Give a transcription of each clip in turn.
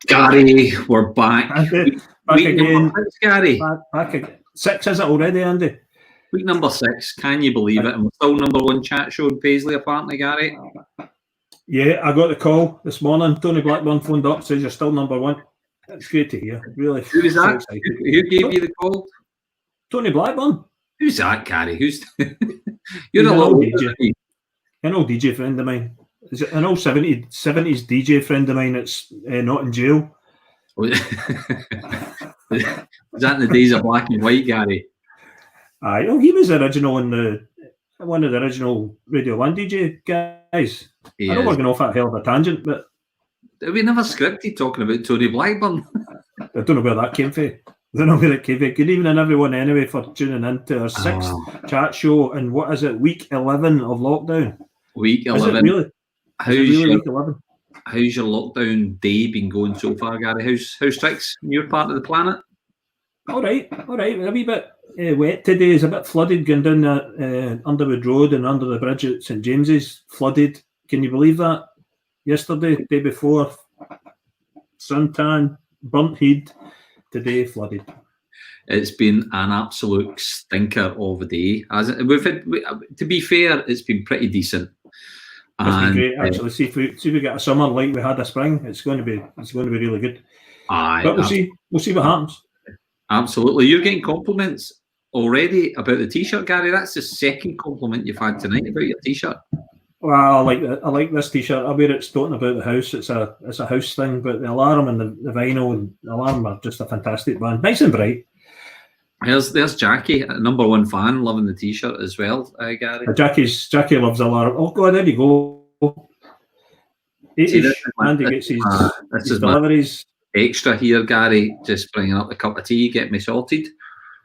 Gary, we're back. Andy, week again. Number 6, Gary. Back again. 6 is it already, Andy? Week number 6. Can you believe it? And we're still number 1 chat show in Paisley, apparently, Gary. Yeah, I got the call this morning. Tony Blackburn phoned up, says you're still number 1. It's great to hear. Really. Who was that? Who gave you the call? Tony Blackburn. Who's that, Gary? Who's you're a little DJ. An old DJ friend of mine. Is it an old 70s DJ friend of mine that's not in jail? Was that in the days of black and white, Gary? Aye, he was original in one of the original Radio 1 DJ guys. I know we're going off that hell of a tangent, but we never scripted talking about Tony Blackburn. I don't know where that came from. I don't know where it came from. Good evening, everyone, anyway, for tuning in to our 6th chat show. And what is it? Week 11 of lockdown. Week 11. Is it really? Week 11? How's your lockdown day been going so far, Gary? How's Tricks in your part of the planet? All right. A wee bit wet today. It's a bit flooded going down that Underwood Road and under the bridge at St James's. Flooded. Can you believe that? Yesterday, day before, suntan, burnt heat. Today, flooded. It's been an absolute stinker of a day. To be fair, it's been pretty decent. It's been great, actually. See if we get a summer like we had a spring. It's going to be really good. But we'll see what happens. Absolutely. You're getting compliments already about the t-shirt, Gary. That's the second compliment you've had tonight about your t-shirt. Well, I like this t-shirt. I wear it stoating about the house. It's a house thing, but the Alarm and the vinyl and the Alarm are just a fantastic band. Nice and bright. There's Jackie, a number 1 fan, loving the t-shirt as well, Gary. Jackie loves Alarm. Oh God, there you go. Andy gets his deliveries. Extra here, Gary, just bringing up a cup of tea, get me sorted.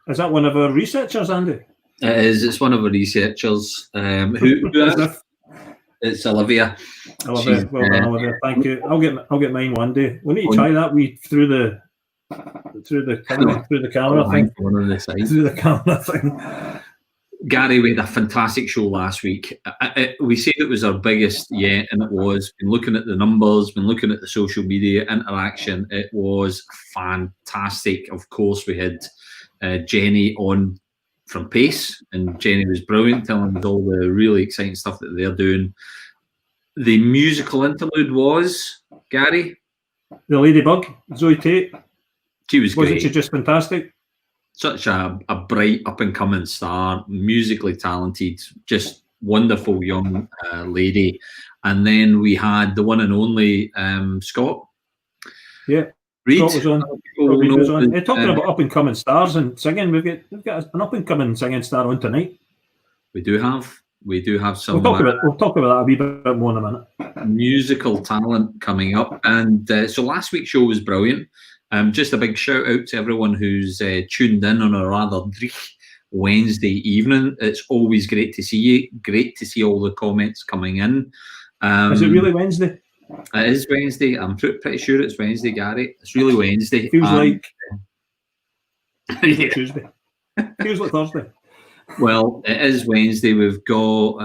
Is that one of our researchers, Andy? It is. It's one of our researchers. Who is it? It's Olivia. Olivia, well done, Olivia. Thank you. I'll get mine one day. We need to try that. Through the camera thing. Through the camera thing. Gary, we had a fantastic show last week. We said it was our biggest yet, and it was. Been looking at the numbers, been looking at the social media interaction. It was fantastic. Of course, we had Jenny on from Pace, and Jenny was brilliant, telling us all the really exciting stuff that they're doing. The musical interlude was, Gary? The Ladybug, Zoe Tate. She was great. Wasn't she just fantastic? Such a bright up-and-coming star, musically talented, just wonderful young lady. And then we had the one and only Scott. Yeah. Reed was on. Talking about up-and-coming stars and singing, we've got an up-and-coming singing star on tonight. We do have some. We'll talk about that a wee bit more in a minute. Musical talent coming up, and so last week's show was brilliant. Just a big shout out to everyone who's tuned in on a rather dreich Wednesday evening. It's always great to see you. Great to see all the comments coming in. Is it really Wednesday? It is Wednesday. I'm pretty sure it's Wednesday, Gary. It's really Wednesday. It feels like Tuesday. Feels like Thursday. Well, it is Wednesday. We've got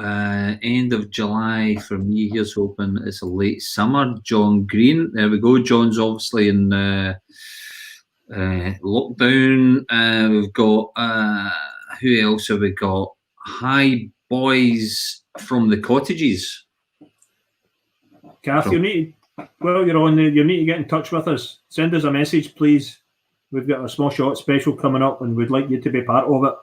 end of July for me. Here's hoping it's a late summer. John Green. There we go. John's obviously in lockdown. We've got who else have we got? Hi boys from the cottages. Kath, you're on there, you need to get in touch with us. Send us a message, please. We've got a small shot special coming up and we'd like you to be part of it.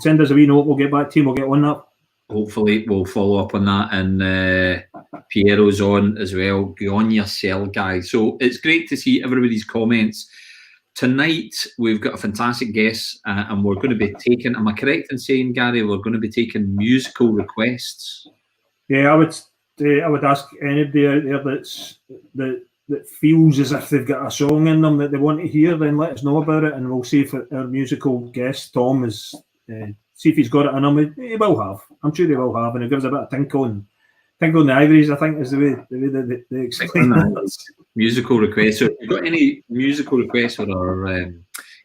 Send us a wee note, we'll get back to you, we'll get on that. Hopefully we'll follow up on that, and Piero's on as well. Go on yourself, guys. So it's great to see everybody's comments. Tonight we've got a fantastic guest, and we're going to be taking, am I correct in saying, Gary, we're going to be taking musical requests? Yeah, I would ask anybody out there that feels as if they've got a song in them that they want to hear, then let us know about it, and we'll see if our musical guest Tom is see if he's got it in him. He will have. I'm sure he will have, and it gives a bit of tinkle in the ivories, I think, is the way they explain that. Musical requests. So if you've got any musical requests for our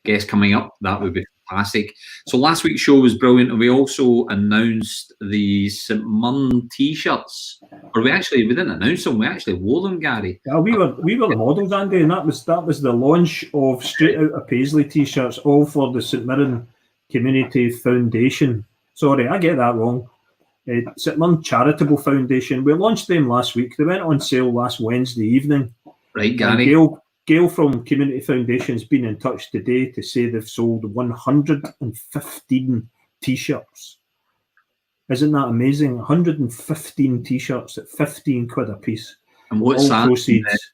guest coming up, that would be fantastic. So last week's show was brilliant, and we also announced the St Mirren t-shirts. Or we didn't announce them, we actually wore them, Gary. Yeah, we were the models, Andy, and that was the launch of Straight Out of Paisley t-shirts, all for the St Mirren Community Foundation. Sorry, I get that wrong. St Mirren Charitable Foundation. We launched them last week. They went on sale last Wednesday evening. Right, Gary. Gail from Community Foundation has been in touch today to say they've sold 115 t-shirts. Isn't that amazing? 115 t-shirts at 15 quid a piece. And what's that proceeds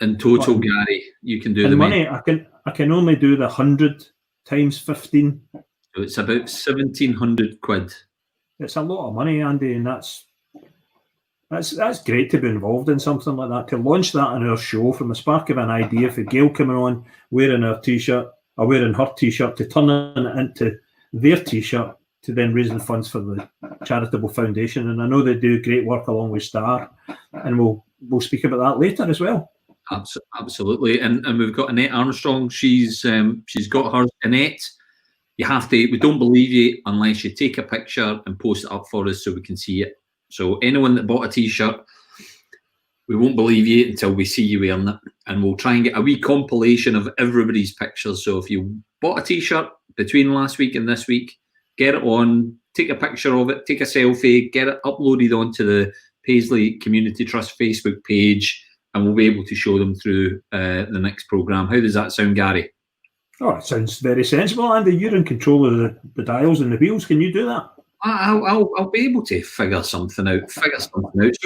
in total, Gary? You can do the money. I can only do the 100 times 15. So it's about 1,700 quid. It's a lot of money, Andy, and that's great to be involved in something like that. To launch that on our show from a spark of an idea for Gail coming on wearing her t-shirt or wearing her t-shirt to turn it into their t-shirt to then raise the funds for the charitable foundation. And I know they do great work along with Star, and we'll speak about that later as well. Absolutely, and we've got Annette Armstrong. She's got hers. Annette, we don't believe you unless you take a picture and post it up for us so we can see it. So anyone that bought a t-shirt, we won't believe you until we see you wearing it, and we'll try and get a wee compilation of everybody's pictures. So if you bought a t-shirt between last week and this week, get it on, take a picture of it, take a selfie, get it uploaded onto the Paisley Community Trust Facebook page, and we'll be able to show them through the next programme. How does that sound, Gary? Oh, it sounds very sensible, Andy. You're in control of the dials and the wheels. Can you do that? I'll be able to figure something out. So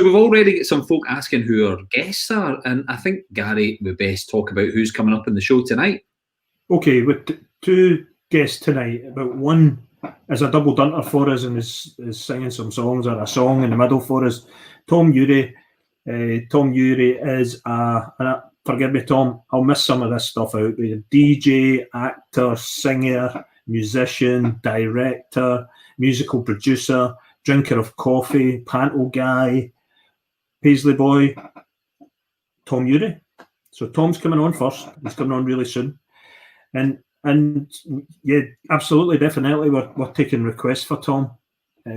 we've already got some folk asking who our guests are, and I think, Gary, we best talk about who's coming up in the show tonight. Okay, with two guests tonight. About one is a double dunter for us and is singing some songs, or a song in the middle for us. Tom Ury. Tom Ury is forgive me, Tom, I'll miss some of this stuff out. DJ, actor, singer, musician, director, musical producer, drinker of coffee, panto guy, Paisley boy, Tom Ury. So Tom's coming on first. He's coming on really soon. And yeah, absolutely, definitely, we're taking requests for Tom.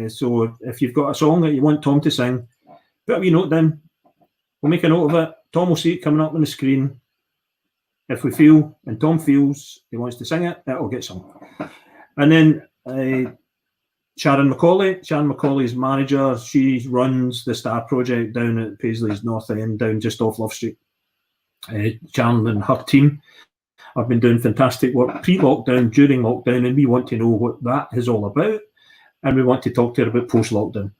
So if you've got a song that you want Tom to sing, put a wee note down. We'll make a note of it. Tom will see it coming up on the screen. If we feel, and Tom feels he wants to sing it, it'll get sung. And then Sharon Macaulay's manager, she runs the Star Project down at Paisley's North End, down just off Love Street. Sharon and her team have been doing fantastic work pre-lockdown, during lockdown, and we want to know what that is all about. And we want to talk to her about post-lockdown.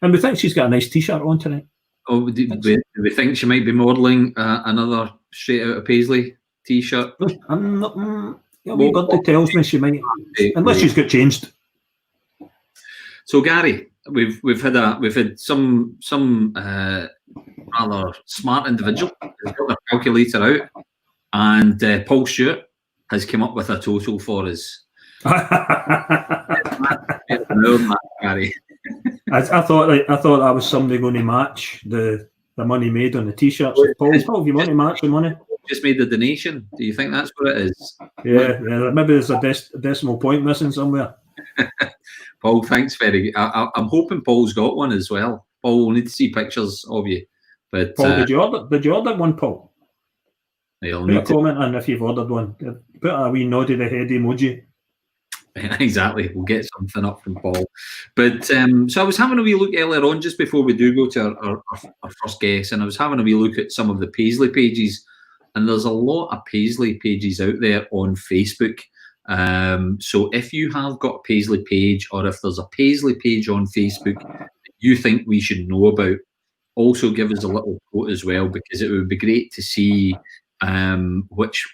And we think she's got a nice t-shirt on tonight. Oh, do we think she might be modelling another Straight Out of Paisley t-shirt? I'm not. Wee birdie tells me she might, unless she's got changed. So Gary, we've had some rather smart individual who's got their calculator out, and Paul Stewart has come up with a total for us. Gary. I thought that was somebody going to match the money made on the t-shirts. Paul, if you want to match the money, just made the donation. Do you think that's what it is? Yeah. Maybe there's a decimal point missing somewhere. Paul, thanks I'm hoping Paul's got one as well. Paul, we'll need to see pictures of you. But Paul, did you order one, Paul? Put a comment on if you've ordered one. Put a wee nod of the head emoji. Exactly, we'll get something up from Paul. But so I was having a wee look earlier on, just before we do go to our first guest, and I was having a wee look at some of the Paisley pages, and there's a lot of Paisley pages out there on Facebook. So if you have got a Paisley page, or if there's a Paisley page on Facebook that you think we should know about, also give us a little quote as well, because it would be great to see which,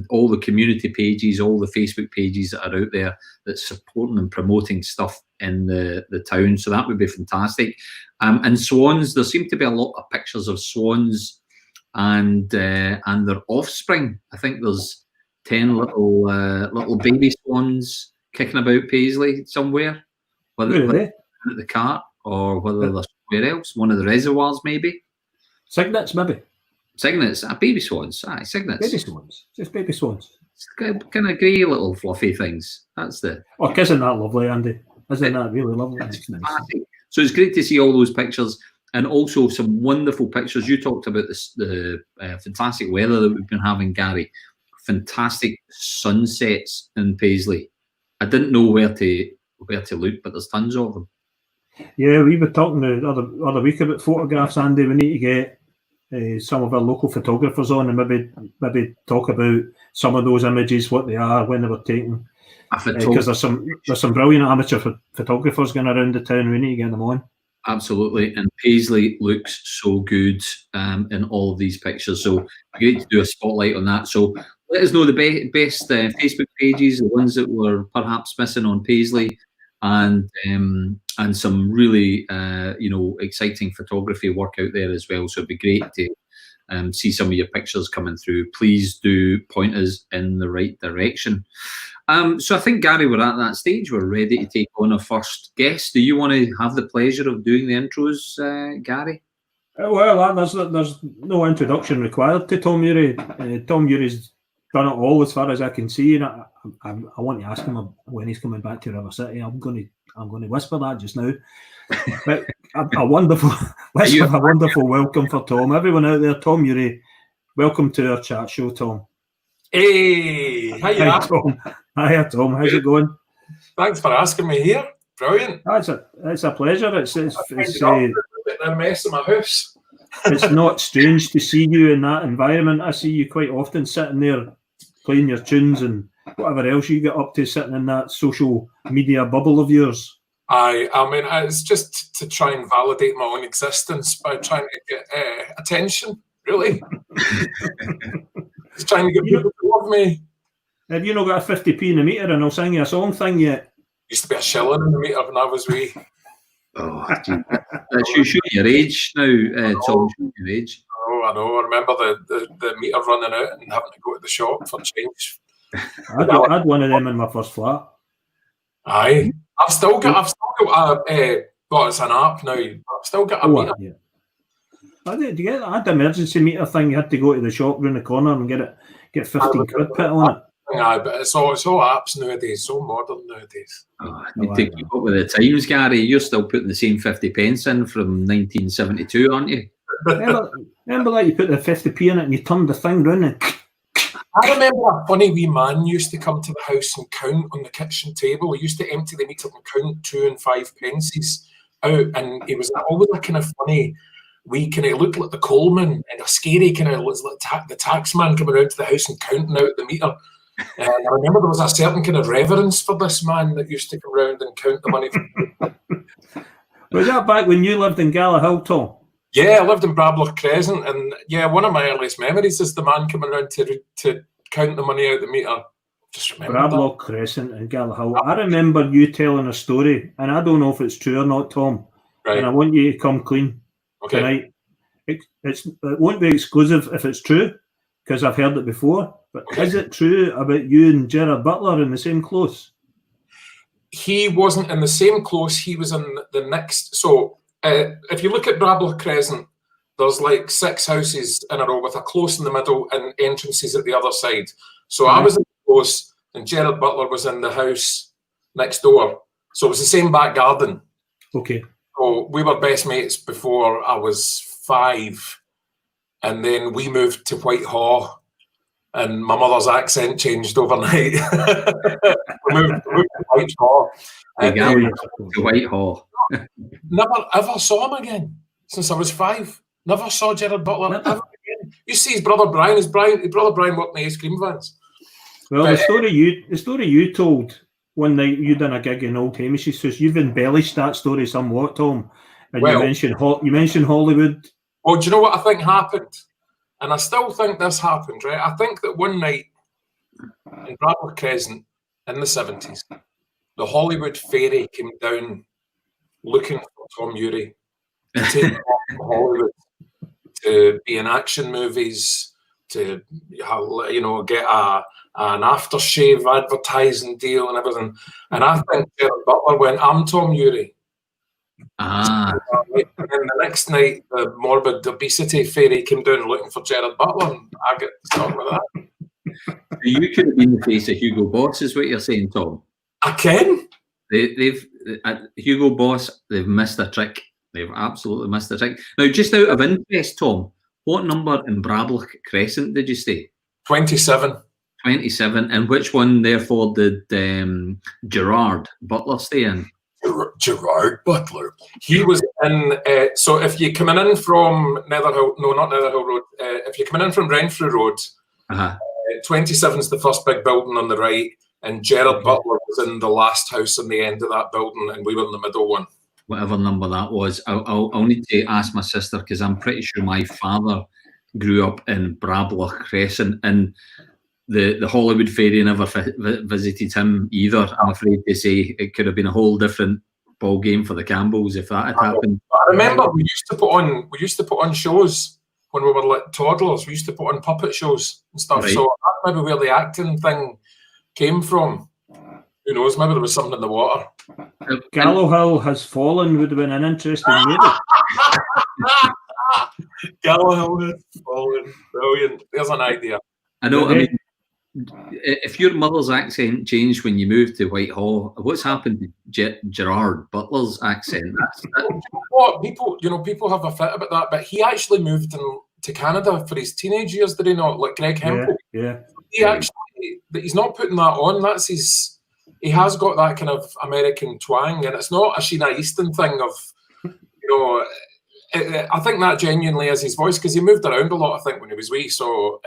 all the community pages, all the Facebook pages that are out there that's supporting and promoting stuff in the town. So that would be fantastic. And swans, there seem to be a lot of pictures of swans and their offspring. I think there's 10 little baby swans kicking about Paisley somewhere, whether they're at the cart or whether they're somewhere else, one of the reservoirs maybe. Cygnets, maybe. Cygnets, baby swans. Aye, cygnets. Baby swans. Just baby swans. kind of grey little fluffy things. That's the. Oh, isn't that lovely, Andy? Isn't that really lovely? It's nice. So it's great to see all those pictures, and also some wonderful pictures. You talked about the fantastic weather that we've been having, Gary. Fantastic sunsets in Paisley. I didn't know where to look, but there's tons of them. Yeah, we were talking the other week about photographs, Andy. We need to get some of our local photographers on and maybe talk about some of those images, what they are, when they were taken. Because there's some brilliant amateur photographers going around the town. We need to get them on. Absolutely, and Paisley looks so good in all of these pictures. So great to do a spotlight on that. So let us know the best Facebook pages, the ones that were perhaps missing on Paisley, and some really exciting photography work out there as well. So it'd be great to see some of your pictures coming through. Please do point us in the right direction. So I think, Gary, we're at that stage. We're ready to take on our first guest. Do you want to have the pleasure of doing the intros, Gary? Well, there's no introduction required to Tom Urie. Tom Urie's done it all as far as I can see, and I want to ask him when he's coming back to River City. I'm going to whisper that just now. But a wonderful welcome for Tom. Everyone out there, Tom Urie, welcome to our chat show, Tom. Hey, hi Tom. Hiya, Tom. How's it going? Thanks for asking me here. Brilliant. It's a pleasure. It's a mess in my house. It's not strange to see you in that environment. I see you quite often sitting there playing your tunes and whatever else you get up to, sitting in that social media bubble of yours. I mean, it's just to try and validate my own existence by trying to get attention, really. Just trying to get people to love me. Have you not got a 50p in the meter and I'll sing you a song thing yet? Used to be a shilling in the meter when I was wee. Oh, you show your age now, Tom. Show your age. Oh, I know. I remember the meter running out and having to go to the shop for change. I had one of them in my first flat. Aye, I've still got it's an app now. I've still got a meter. Yeah. I had the emergency meter thing. You had to go to the shop round the corner and get 15 quid put on it. Aye, but it's all apps nowadays, so modern nowadays. Oh, you need to keep up with the times, Gary. You're still putting the same 50 pence in from 1972, aren't you? Remember that you put the 50p in it and you turned the thing round and... I remember a funny wee man used to come to the house and count on the kitchen table. He used to empty the meter and count 2 and 5 pences out, and he was always a kind of funny wee kind of looked like the Coleman, and a scary kind of looks like the tax man coming around to the house and counting out the meter. And I remember there was a certain kind of reverence for this man that used to come around and count the money. Was that back when you lived in Gallagher, Tom? Yeah, I lived in Brablock Crescent, and yeah, one of my earliest memories is the man coming around to count the money out the meter. Just remember Brablock Crescent in Gallagher. I remember you telling a story, and I don't know if it's true or not, Tom. Right. And I want you to come clean tonight. It won't be exclusive if it's true, because I've heard it before. But is it true about you and Gerard Butler in the same close? He wasn't in the same close. He was in the next. So if you look at Brablock Crescent, there's like 6 houses in a row with a close in the middle and entrances at the other side. So I was in the close and Gerard Butler was in the house next door. So it was the same back garden. Okay. So we were best mates before I was 5. And then we moved to Whitehall. And my mother's accent changed overnight. we moved to Whitehall. To Whitehall. Never ever saw him again since I was 5. Never saw Gerard Butler ever again. You see his brother Brian. His brother Brian worked in the ice cream vans. Well, the story you told one night you done a gig in Old Hamish's house. You've embellished that story somewhat, Tom. And you mentioned Hollywood. Well, do you know what I think happened? And I still think this happened, right? I think that one night in Brablock Crescent in the 70s, the Hollywood Fairy came down looking for Tom Urie to take him off to Hollywood to be in action movies, to get an aftershave advertising deal and everything. And I think Gerard Butler went, "I'm Tom Urie." And then the next night, the morbid obesity fairy came down looking for Gerard Butler, and I get stuck with that. You could have been the face of Hugo Boss, is what you're saying, Tom. I can. They've Hugo Boss. They've missed a trick. They've absolutely missed a trick. Now, just out of interest, Tom, what number in Brablick Crescent did you stay? 27. 27. And which one, therefore, did Gerard Butler stay in? Gerard Butler. He was in. So if you're coming in from Netherhill, no, not Netherhill Road. If you're coming in from Renfrew Road, 27 is the first big building on the right, and Gerard Butler was in the last house on the end of that building, and we were in the middle one. Whatever number that was, I'll need to ask my sister, because I'm pretty sure my father grew up in Brablick Crescent, and the Hollywood Fairy never visited him either. I'm afraid to say it could have been a whole different ball game for the Campbells if that had happened. I remember we used to put on shows when we were like toddlers. We used to put on puppet shows and stuff. Right. So that's maybe where the acting thing came from. Who knows? Maybe there was something in the water. Gallohill Has Fallen would have been an interesting movie. Gallohill Has Fallen. Brilliant. There's an idea. I know. I mean, if your mother's accent changed when you moved to Whitehall, what's happened to Gerard Butler's accent? What people have a fit about that, but he actually moved to Canada for his teenage years, did he not? Like Greg Hempel. Yeah. He's not putting that on. That's his. He has got that kind of American twang, and it's not a Sheena Easton thing of, I think that genuinely is his voice, because he moved around a lot, I think, when he was wee. So,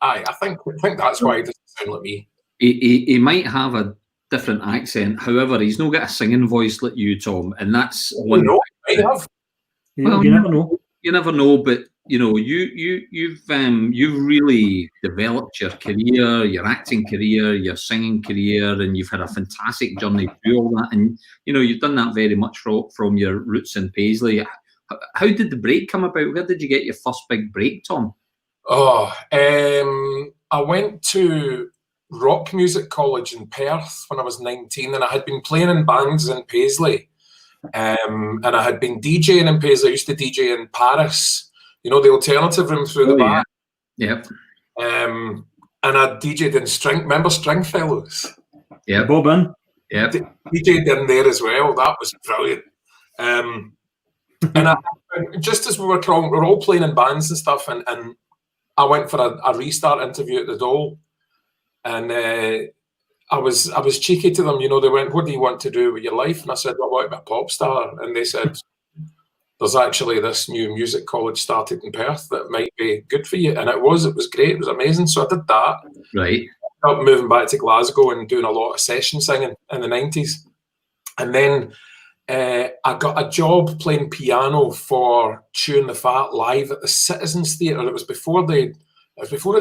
I think that's why he doesn't sound like me. He might have a different accent. However, he's not got a singing voice like you, Tom, and that's one. No, he might have. Well, you never know. You never know, but you've really developed your career, your acting career, your singing career, and you've had a fantastic journey through all that. And you've done that very much from your roots in Paisley. How did the break come about? Where did you get your first big break, Tom? I went to rock music college in Perth when I was 19, and I had been playing in bands in Paisley. And I had been DJing in Paisley. I used to DJ in Paris, the alternative room through the bar. Yeah. And I DJed in Stringfellows. Yeah. Bobbin. Yeah. DJed in there as well. That was brilliant. And just as we were all playing in bands and stuff, and I went for a restart interview at the Dole, and I was cheeky to them. They went, "What do you want to do with your life?" And I said, "Well, I want to be a pop star." And they said, "There's actually this new music college started in Perth that might be good for you." And it was great. It was amazing. So I did that. Right. I ended up moving back to Glasgow and doing a lot of session singing in the 90s. And then I got a job playing piano for Chewing the Fat live at the Citizens Theatre. It was before it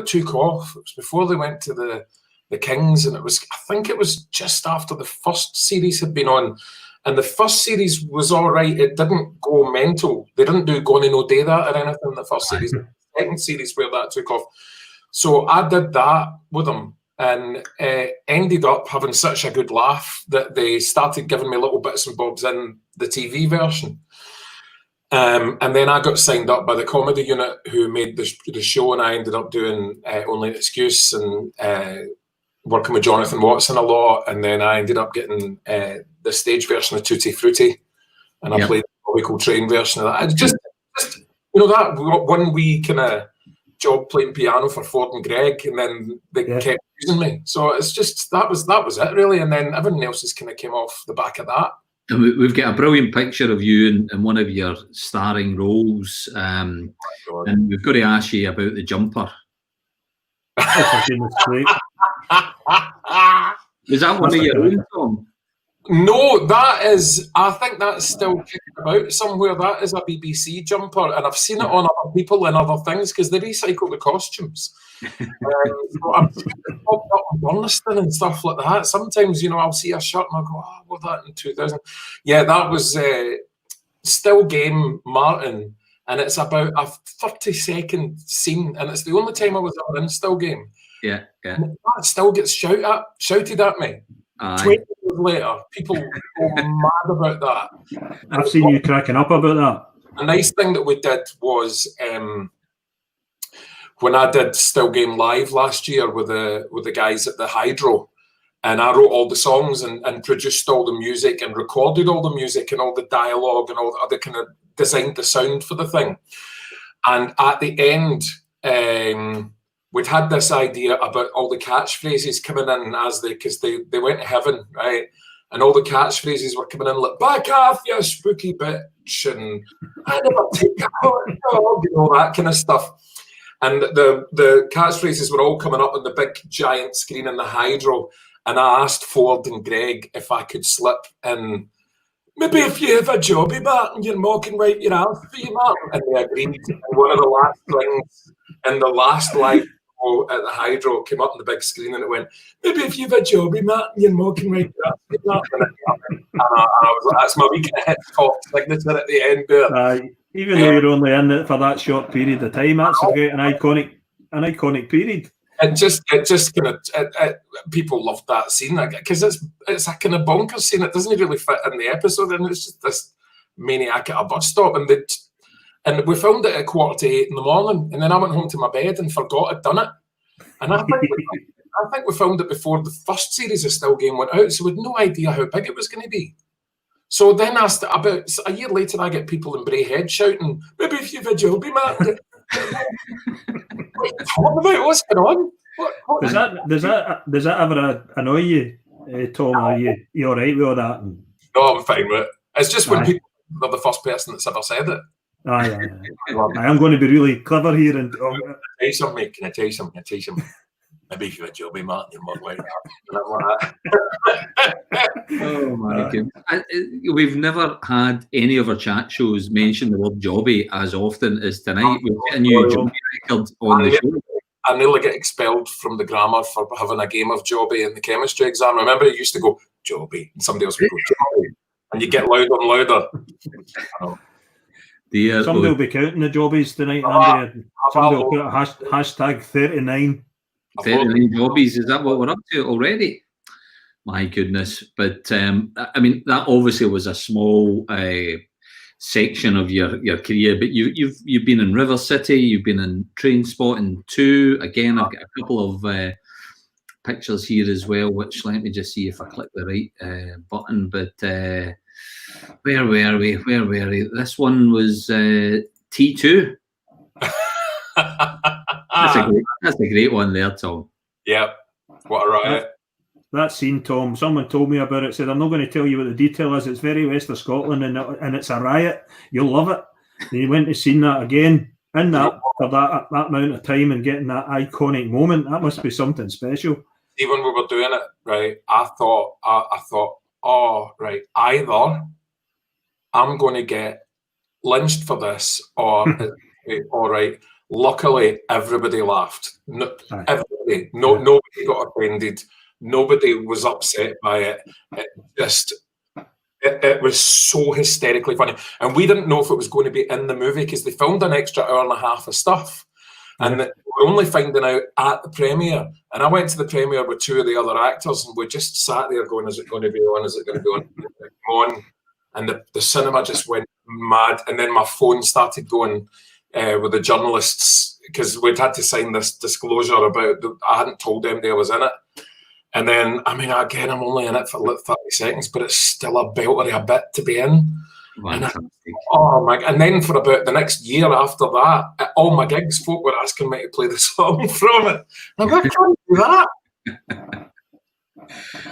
took off. It was before they went to the Kings, and I think it was just after the first series had been on. And the first series was all right. It didn't go mental. They didn't do Gonna No Day That or anything in the first series. The second series where that took off. So I did that with them, and ended up having such a good laugh that they started giving me little bits and bobs in the TV version. And then I got signed up by the comedy unit who made the show, and I ended up doing Only an Excuse and working with Jonathan Watson a lot. And then I ended up getting the stage version of Tutti Frutti, and I played the Bobby Coltrane version of that. I just that 1 week kind of job playing piano for Ford and Greg, and then they kept using me. So it's just that was it really, and then everything else just kind of came off the back of that. And we've got a brilliant picture of you in one of your starring roles, and we've got to ask you about the jumper. Is that one of your own, Tom? No, I think that's still kicking about somewhere. That is a BBC jumper, and I've seen it on other people and other things because they recycle the costumes. So I'm popped up on Burniston and stuff like that. Sometimes, I'll see a shirt and I'll go, "Oh, I wore that in 2000." Yeah, that was Still Game Martin, and it's about a 30-second scene, and it's the only time I was ever in Still Game. Yeah. And that still gets shouted at me. 20 years later, people go mad about that. I've seen you cracking up about that. A nice thing that we did was when I did Still Game Live last year with the guys at the Hydro, and I wrote all the songs and produced all the music and recorded all the music and all the dialogue and all the other kind of designed the sound for the thing. And at the end, we'd had this idea about all the catchphrases coming in because they went to heaven, right? And all the catchphrases were coming in like, back off, you spooky bitch, and I never take a hot dog, you know, that kind of stuff. And the catchphrases were all coming up on the big giant screen in the Hydro. And I asked Ford and Greg if I could slip in, maybe if you have a jobby, Martin, you're mocking right your ass for you, Martin. And they agreed. And one of the last things in the last live at the Hydro came up on the big screen and it went, maybe if you have a jobby, Martin, you're mocking right your ass for you, Martin. And I was like, that's my wee kind of hit top signature at the end there. Even though you're only in it for that short period of time, that's an iconic period. It just kind of people loved that scene because it's a kind of bonkers scene. It doesn't really fit in the episode, and it's just this maniac at a bus stop, and we filmed it at 7:45 in the morning, and then I went home to my bed and forgot I'd done it. And I think we filmed it before the first series of Still Game went out, so we had no idea how big it was going to be. So then about a year later, I get people in Braehead shouting, maybe if you've a jobby, man. What's going on? Does that ever annoy you, Tom? Are you all right with all that? No, I'm fine with it. It's just when people are the first person that's ever said it. I am going to be really clever here and Can I tell you something? Maybe if you're a jobby, Martin, you're more like that. Oh my goodness. We've never had any of our chat shows mention the word jobby as often as tonight. We've got a new jobby record on the show. I nearly get expelled from the grammar for having a game of jobby in the chemistry exam. Remember, it used to go jobby, and somebody else would go jobby, and you get louder and louder. Somebody will be counting the jobbies tonight, Andy. Somebody will put a hashtag 39. 39 jobbies, is that what we're up to already? My goodness. But I mean, that obviously was a small section of your career, but you've been in River City, you've been in Trainspotting 2. Again, I've got a couple of pictures here as well, which let me just see if I click the right button. But where were we? This one was T2. That's a great one there, Tom. Yep. What a riot. That scene, Tom, someone told me about it, said, I'm not going to tell you what the detail is. It's very west of Scotland and it's a riot. You'll love it. And you went to see that again in that for that amount of time and getting that iconic moment. That must be something special. See, when we were doing it, right, I thought, oh, right, either I'm going to get lynched for this or, all right. Luckily, everybody laughed. Everybody, nobody got offended. Nobody was upset by it. It was so hysterically funny, and we didn't know if it was going to be in the movie because they filmed an extra hour and a half of stuff, and we're only finding out at the premiere. And I went to the premiere with 2 of the other actors, and we just sat there going, "Is it going to be on? Is it going to be on?" And the cinema just went mad, and then my phone started going. With the journalists, because we'd had to sign this disclosure about I hadn't told them I was in it. And then, I mean, again, I'm only in it for like 30 seconds, but it's still a belter of a bit to be in. And then for about the next year after that, at all my gigs, folk were asking me to play the song from it. I'm like, I can't do that.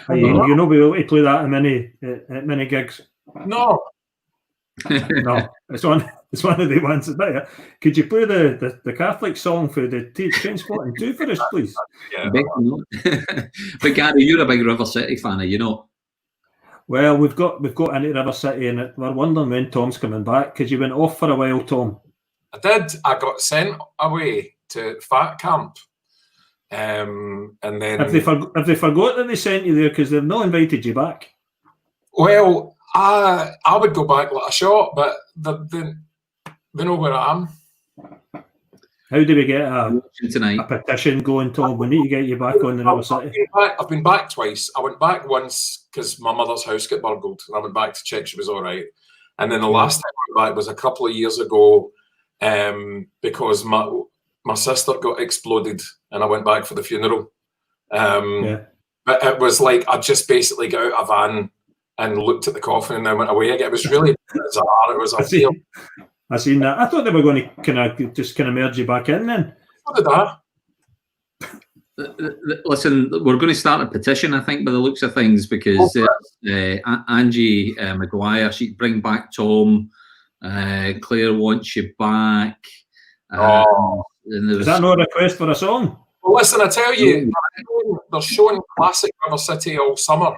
You'll not be able to play that at many gigs. No. No, it's one of the ones. Could you play the Catholic song for the Trainspotting 2 for us, please? Yeah. But Gary, you're a big River City fan, are you not? Well, we've got into River City, and we're wondering when Tom's coming back because you went off for a while, Tom. I did. I got sent away to Fat Camp, and then have they forgot that they sent you there because they've not invited you back? Well. I would go back like a shot, but they know where I am. How do we get a petition going, Tom? We need to get you back on the River City. I've been back twice. I went back once because my mother's house got burgled, and I went back to check she was all right. And then the last time I went back was a couple of years ago because my sister got exploded, and I went back for the funeral. But it was like I just basically got out of a van and looked at the coffin and then went away again. It was really bizarre. It was I seen that. I thought they were going to kind of merge you back in then. What did that? Listen, we're going to start a petition, I think, by the looks of things, because Angie Maguire, she'd bring back Tom. Claire wants you back. Is that not a request for a song? Well, listen, I tell you, they're showing classic River City all summer.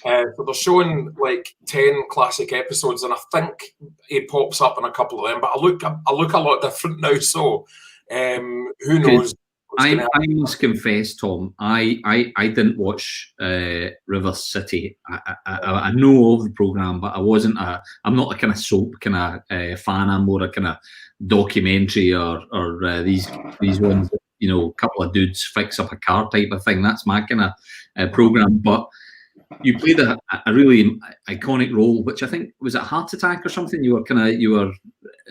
So they're showing like 10 classic episodes, and I think he pops up in a couple of them. But I look a lot different now. So who knows? I must confess, Tom, I didn't watch River City. I know of the programme, but I'm not a kind of soap kind of fan. I'm more a kind of documentary or these ones that, you know, a couple of dudes fix up a car type of thing. That's my kind of programme. But you played a really iconic role, which I think was a heart attack or something.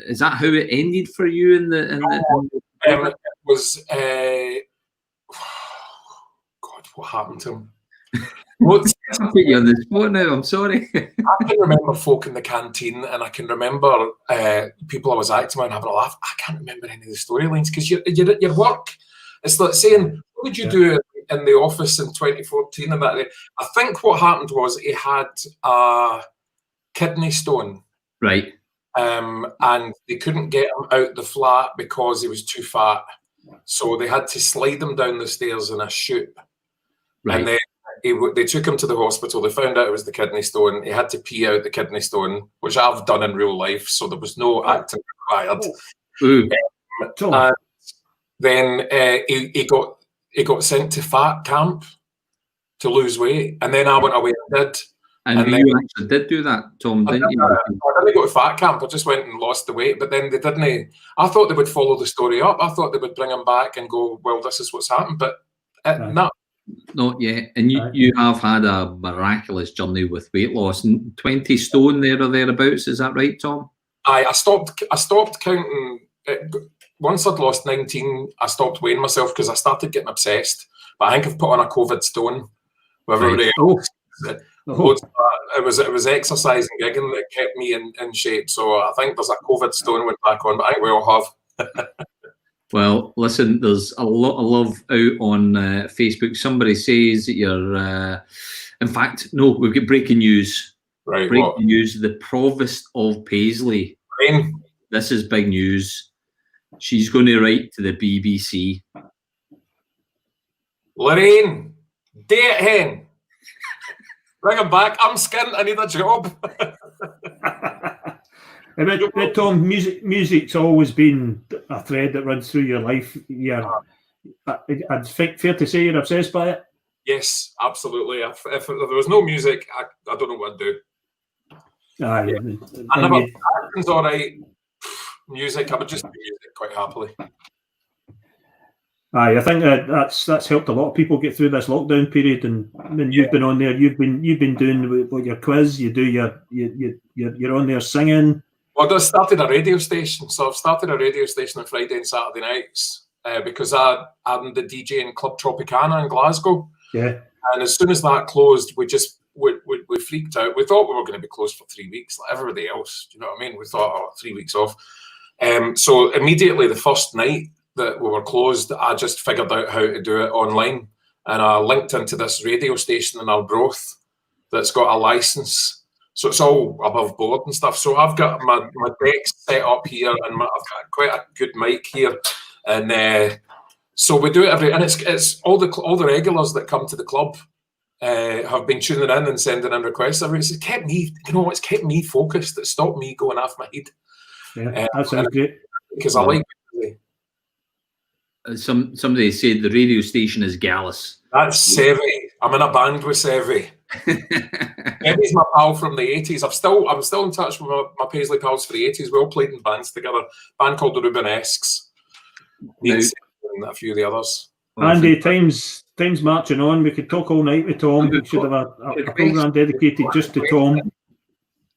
Is that how it ended for you it was God, what happened to him? I put you on the spot now, I'm sorry. I can remember folk in the canteen, and I can remember people I was acting with and having a laugh. I can't remember any of the storylines, because your work, it's like saying, what did you do in the office in 2014 and that? I think what happened was he had a kidney stone. Right. And they couldn't get him out the flat because he was too fat. So they had to slide him down the stairs in a chute. Right. And then they took him to the hospital. They found out it was the kidney stone. He had to pee out the kidney stone, which I've done in real life. So there was no acting required. And then he got sent to fat camp to lose weight. And then I went away and did. And you actually did do that, Tom, didn't you? I didn't go to fat camp. I just went and lost the weight. But then they didn't. I thought they would follow the story up. I thought they would bring him back and go, well, this is what's happened. But no. Not yet. And you have had a miraculous journey with weight loss. 20 stone there or thereabouts. Is that right, Tom? I stopped counting. Once I'd lost 19, I stopped weighing myself because I started getting obsessed. But I think I've put on a COVID stone with everybody else. It was exercise and gigging that kept me in shape. So I think there's a COVID stone went back on, but I think we all have. Well, listen, there's a lot of love out on Facebook. Somebody says that you're, in fact, no, we've got breaking news. Right. Breaking news. The Provost of Paisley. Lorraine. This is big news. She's going to write to the BBC. Lorraine, date hen. Bring him back. I'm skint. I need a job. But Tom, music's always been a thread that runs through your life. Yeah, I'd think fair to say you're obsessed by it. Yes, absolutely. If there was no music, I don't know what I'd do. I never. Acting's all right. Music, I would just do music quite happily. I think that's helped a lot of people get through this lockdown period, and you've been on there. You've been doing with your quiz. You do you're on there singing. Well, I started a radio station, so I've started a radio station on Friday and Saturday nights because I'm the DJ in Club Tropicana in Glasgow. Yeah. And as soon as that closed, we freaked out. We thought we were going to be closed for 3 weeks, like everybody else. Do you know what I mean? We thought, 3 weeks off. So immediately the first night that we were closed, I just figured out how to do it online, and I linked into this radio station in Arbroath that's got a license, so it's all above board and stuff. So I've got my decks set up here, and I've got quite a good mic here, and so we do it and it's all the regulars that come to the club have been tuning in and sending in requests. It's kept me, it's kept me focused. It stopped me going off my head. Yeah, that sounds great. Because I like. Somebody said the radio station is Gallus. That's Sevi. I'm in a band with Sevi. Sevi's my pal from the 80s. I'm still in touch with my Paisley pals for the 80s. We all played in bands together. A band called the Rubenesques. And a few of the others. Andy, time's marching on. We could talk all night with Tom. We should have a programme dedicated just to Tom.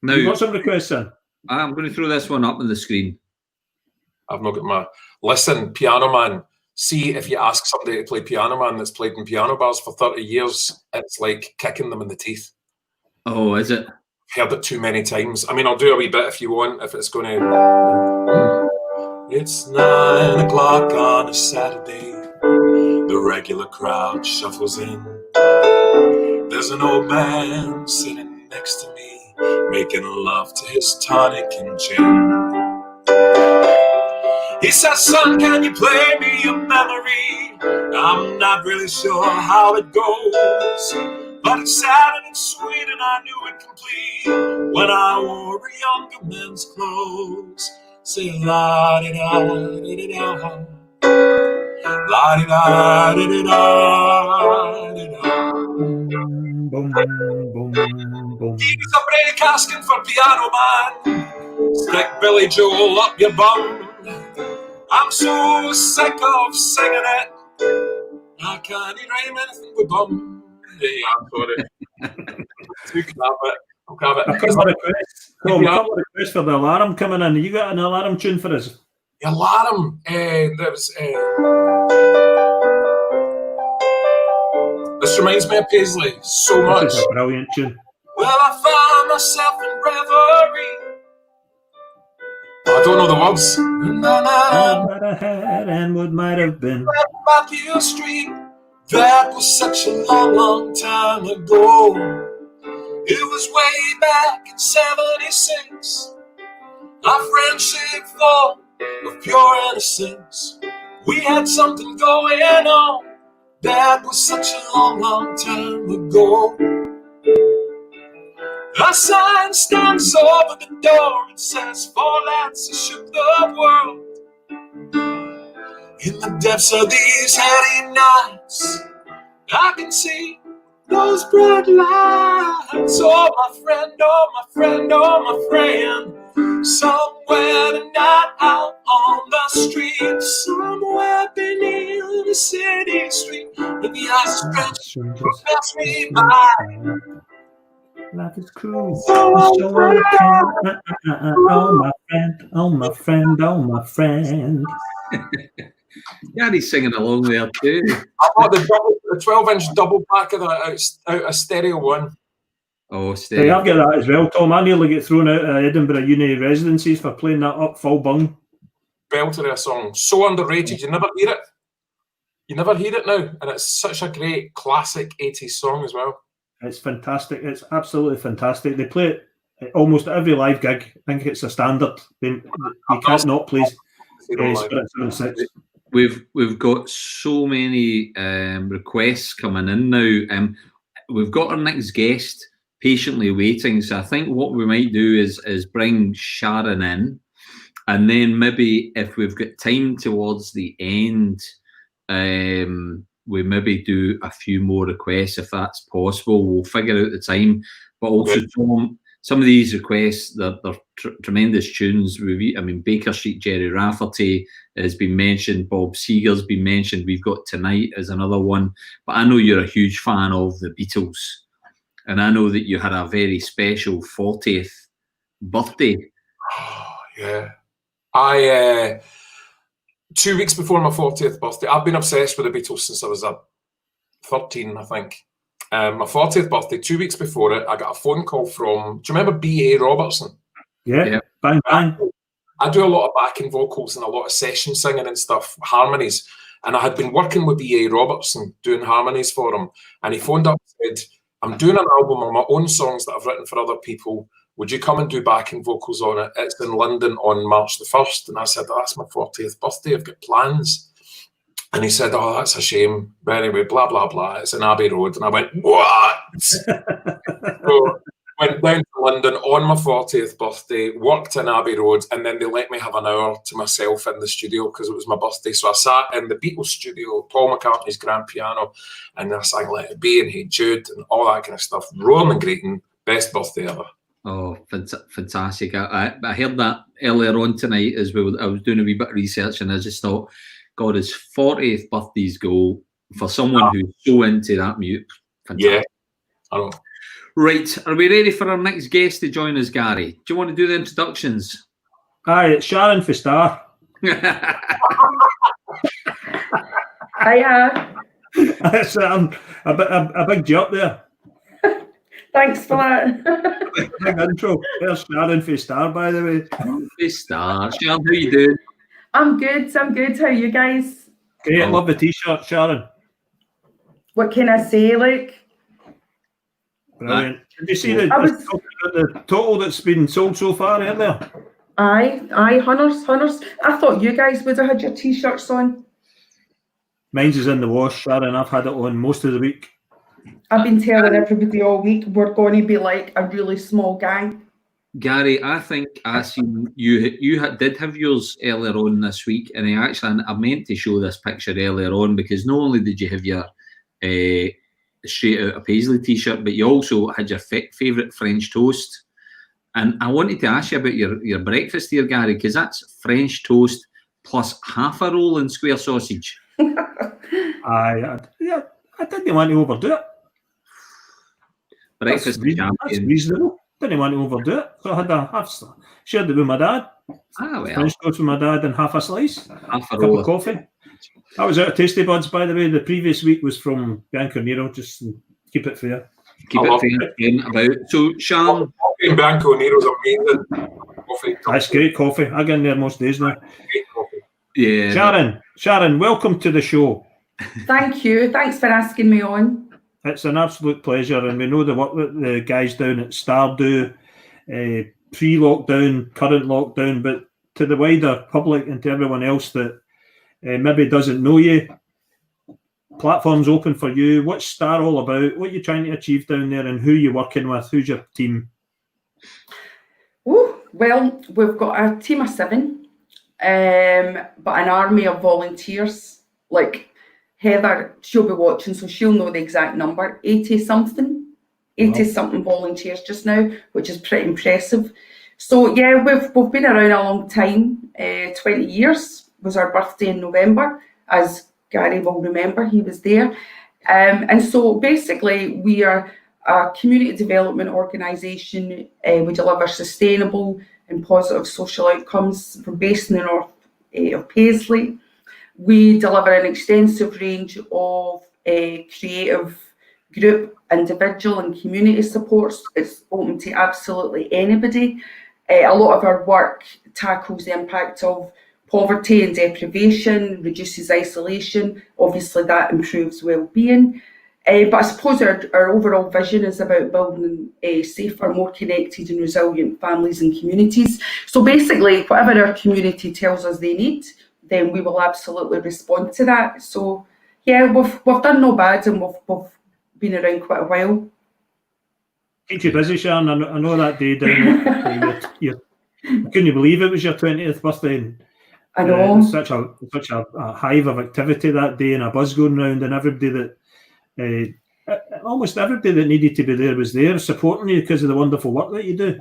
Now, you got some requests in? I'm going to throw this one up on the screen. I've not got my... Listen, Piano Man, see if you ask somebody to play Piano Man that's played in piano bars for 30 years, it's like kicking them in the teeth. Oh, is it? I've heard it too many times. I mean, I'll do a wee bit if you want, if it's going to... It's 9 o'clock on a Saturday. The regular crowd shuffles in. There's an old man sitting next to me, making love to his tonic and gin. He says, son, can you play me a memory? I'm not really sure how it goes, but it's sad and it's sweet and I knew it complete when I wore a younger man's clothes. Say la-di-da-di-da-da, la-di-da-di-da-da. Boom, boom, boom. He's a break asking for Piano Man. Stick Billy Joel up your bum. I'm so sick of singing it. I can't rhyme anything with bum. Yeah, I'm sorry. You can have it. I'll have it. A couple of requests for the alarm coming in. You got an alarm tune for us? The alarm. There was... This reminds me of Paisley so much. This is a brilliant tune. Well, I found myself in reverie. I don't know the words. What I had and what might have been. Back Hill Street. That was such a long, long time ago. It was way back in '76. Our friendship full of pure innocence. We had something going on. That was such a long, long time ago. A sign stands over the door. It says, 4 lads who shook the world. In the depths of these heady nights, I can see those bright lights. Oh, my friend, oh, my friend, oh, my friend. Somewhere tonight out on the street, somewhere beneath the city street, in the ice stretch pass me by. Life is cruel. Oh, Oh, my friend, oh, my friend, oh, my friend. Yeah, he's singing along there too. I bought the 12-inch double pack of that out of Stereo One. Oh, Hey, steady. I've got that as well, Tom. I nearly get thrown out of Edinburgh Uni residencies for playing that up full bung. Belter of a song. So underrated. You never hear it. You never hear it now. And it's such a great classic 80s song as well. It's fantastic. It's absolutely fantastic. They play it at almost every live gig. I think it's a standard. You can't not play Spirit 76. We've got so many requests coming in now. We've got our next guest patiently waiting. So I think what we might do is bring Sharon in, and then maybe if we've got time towards the end, we maybe do a few more requests if that's possible. We'll figure out the time. But also, Tom, some of these requests, they're tremendous tunes. I mean, Baker Street, Jerry Rafferty has been mentioned. Bob Seger's been mentioned. We've got Tonight as another one. But I know you're a huge fan of the Beatles. And I know that you had a very special 40th birthday. Oh, yeah. I 2 weeks before my 40th birthday, I've been obsessed with the Beatles since I was 13, I think. My 40th birthday, 2 weeks before it, I got a phone call from, do you remember B.A. Robertson? Yeah. Bang, bang. I do a lot of backing vocals and a lot of session singing and stuff, harmonies. And I had been working with B.A. Robertson doing harmonies for him. And he phoned up and said, I'm doing an album of my own songs that I've written for other people. Would you come and do backing vocals on it? It's in London on March the 1st. And I said, oh, that's my 40th birthday. I've got plans. And he said, oh, that's a shame. But anyway, blah, blah, blah. It's in Abbey Road. And I went, what? So went down to London on my 40th birthday, worked in Abbey Road, and then they let me have an hour to myself in the studio because it was my birthday. So I sat in the Beatles studio, Paul McCartney's grand piano, and I sang Let It Be and Hey Jude and all that kind of stuff. Roland Greaton, best birthday ever. Oh, fantastic. I heard that earlier on tonight as well. I was doing a wee bit of research and I just thought, God, his 40th birthday's goal for someone who's so into that music. Fantastic. Yeah, I know. Right, are we ready for our next guest to join us, Gary? Do you want to do the introductions? Aye, it's Sharon for Star. Hiya. That's a big jump there. Thanks for that. Big intro. There's Sharon for Star, by the way. For Star. Sharon, how you doing? I'm good. How are you guys? Great, love the t-shirt, Sharon. What can I say? Like, brilliant. Did you see the total that's been sold so far earlier? Aye, hunters. I thought you guys would have had your t-shirts on. Mine's is in the wash, Sharon. I've had it on most of the week. I've been telling everybody all week we're going to be like a really small gang. Gary, I think I seen you did have yours earlier on this week, and I meant to show this picture earlier on because not only did you have your straight out of Paisley t-shirt, but you also had your favourite French toast. And I wanted to ask you about your breakfast here, Gary, because that's French toast plus half a roll in square sausage. I didn't want to overdo it. Breakfast that's reasonable. Didn't want to overdo it. So I had shared it with my dad. French toast with my dad and half a slice. Half a cup of coffee. That was out of Tasty Buds, by the way. The previous week was from Bianco Nero, just keep it fair. Keep it fair about. So, Sean. Coffee in Bianco Nero's amazing. Coffee. That's great coffee. I get in there most days now. Great coffee. Yeah. Sharon, welcome to the show. Thank you. Thanks for asking me on. It's an absolute pleasure, and we know the work that the guys down at Star do, pre-lockdown, current lockdown, but to the wider public and to everyone else that maybe doesn't know you, platform's open for you. What's Star all about? What are you trying to achieve down there, and who are you working with? Who's your team? Well, we've got a team of 7, but an army of volunteers. Like Heather, she'll be watching, so she'll know the exact number. 80-something volunteers just now, which is pretty impressive. So yeah, we've been around a long time. 20 years was our birthday in November, as Gary will remember. He was there, and so basically we are a community development organisation. We deliver sustainable and positive social outcomes. We're based in the north of Paisley. We deliver an extensive range of creative group, individual and community supports. It's open to absolutely anybody. A lot of our work tackles the impact of poverty and deprivation, reduces isolation. Obviously that improves well-being. But I suppose our overall vision is about building safer, more connected and resilient families and communities. So basically, whatever our community tells us they need, then we will absolutely respond to that. So yeah, we've done no bad, and we've been around quite a while. Keep you busy, Sharon. I know that day down there, you couldn't believe it was your 20th birthday. And, I know. Such a hive of activity that day, and a buzz going round, and everybody that almost everybody that needed to be there was there supporting you because of the wonderful work that you do.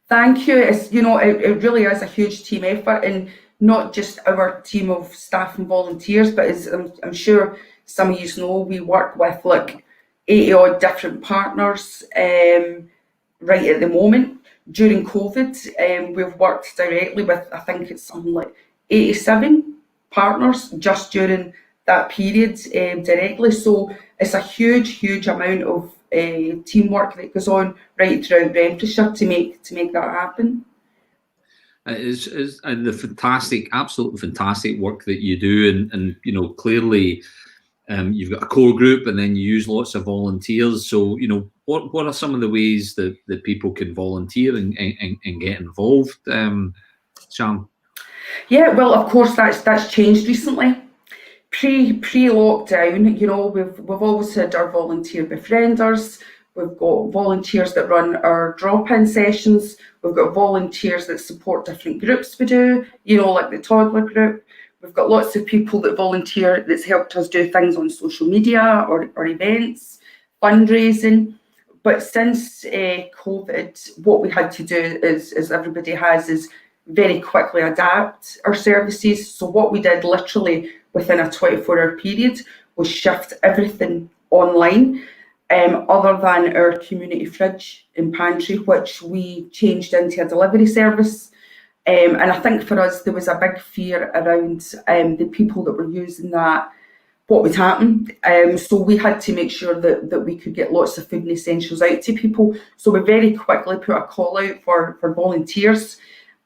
Thank you. It's, it really is a huge team effort, and not just our team of staff and volunteers, but as I'm sure some of you know, we work with like 80 odd different partners right at the moment. During COVID, we've worked directly with, I think it's something like 87 partners just during that period directly. So it's a huge amount of teamwork that goes on right throughout Renfrewshire to make that happen. It's the absolutely fantastic work that you do, and clearly you've got a core group, and then you use lots of volunteers. So what are some of the ways that people can volunteer and get involved, Sean? Yeah, well, of course that's changed recently. Pre-lockdown, we've always had our volunteer befrienders. We've got volunteers that run our drop-in sessions. We've got volunteers that support different groups we do, like the toddler group. We've got lots of people that volunteer that's helped us do things on social media or events, fundraising. But since COVID, what we had to do is, as everybody has, is very quickly adapt our services. So what we did literally within a 24-hour period was shift everything online, other than our community fridge and pantry, which we changed into a delivery service. And I think for us, there was a big fear around the people that were using that, what would happen. So we had to make sure that we could get lots of food and essentials out to people. So we very quickly put a call out for volunteers.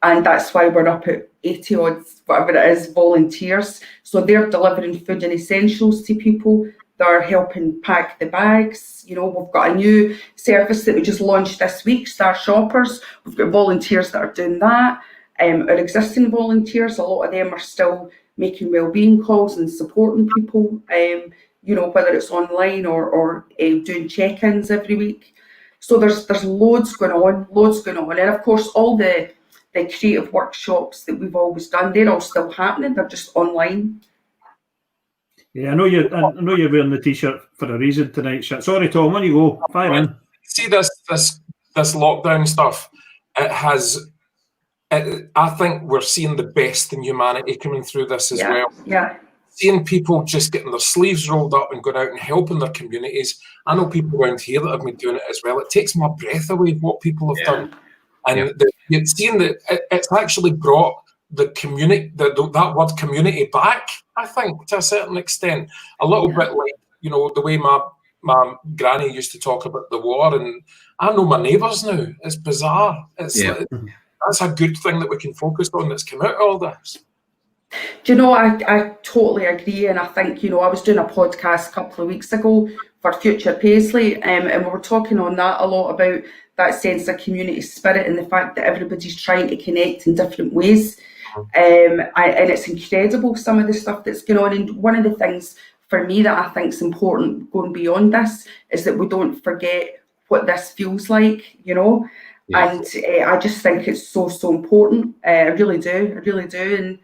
And that's why we're up at 80 odds, whatever it is, volunteers. So they're delivering food and essentials to people. They're helping pack the bags. You know, we've got a new service that we just launched this week, Star Shoppers. We've got volunteers that are doing that. Our existing volunteers, a lot of them are still making wellbeing calls and supporting people, you know, whether it's online or doing check-ins every week. So there's loads going on. And of course, all the creative workshops that we've always done, they're all still happening. They're just online. Yeah, I know you're wearing the t-shirt for a reason tonight. Sorry, Tom, when you go, fire in. See this lockdown stuff. I think we're seeing the best in humanity coming through this as well. Yeah. Seeing people just getting their sleeves rolled up and going out and helping their communities. I know people around here that have been doing it as well. It takes my breath away what people have done. And you're seeing that it's actually brought the community, that word community back, I think, to a certain extent. A little bit like, you know, the way my granny used to talk about the war, and I know my neighbours now. It's bizarre. That's a good thing that we can focus on that's come out of all this. Do you know, I totally agree. And I think, you know, I was doing a podcast a couple of weeks ago for Future Paisley, and we were talking on that a lot about that sense of community spirit and the fact that everybody's trying to connect in different ways. And it's incredible, some of the stuff that's going on. And one of the things for me that I think is important going beyond this is that we don't forget what this feels like, you know. And I just think it's so important. I really do. And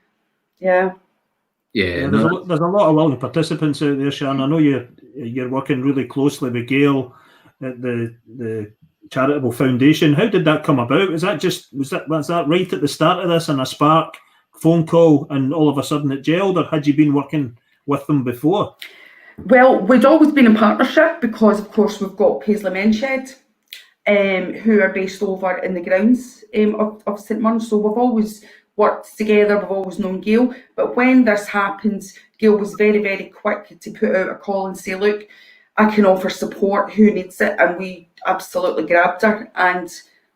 there's a lot of willing participants out there, Sharon. I know you're working really closely with Gail at the charitable foundation. How did that come about? Was that right at the start of this, and a spark phone call, and all of a sudden it gelled, or had you been working with them before? Well, we'd always been in partnership because, of course, we've got Paisley Men's Shed, who are based over in the grounds of St Mirren. So we've always worked together, we've always known Gail. But when this happened, Gail was very, very quick to put out a call and say, look, I can offer support, who needs it? And we absolutely grabbed her, and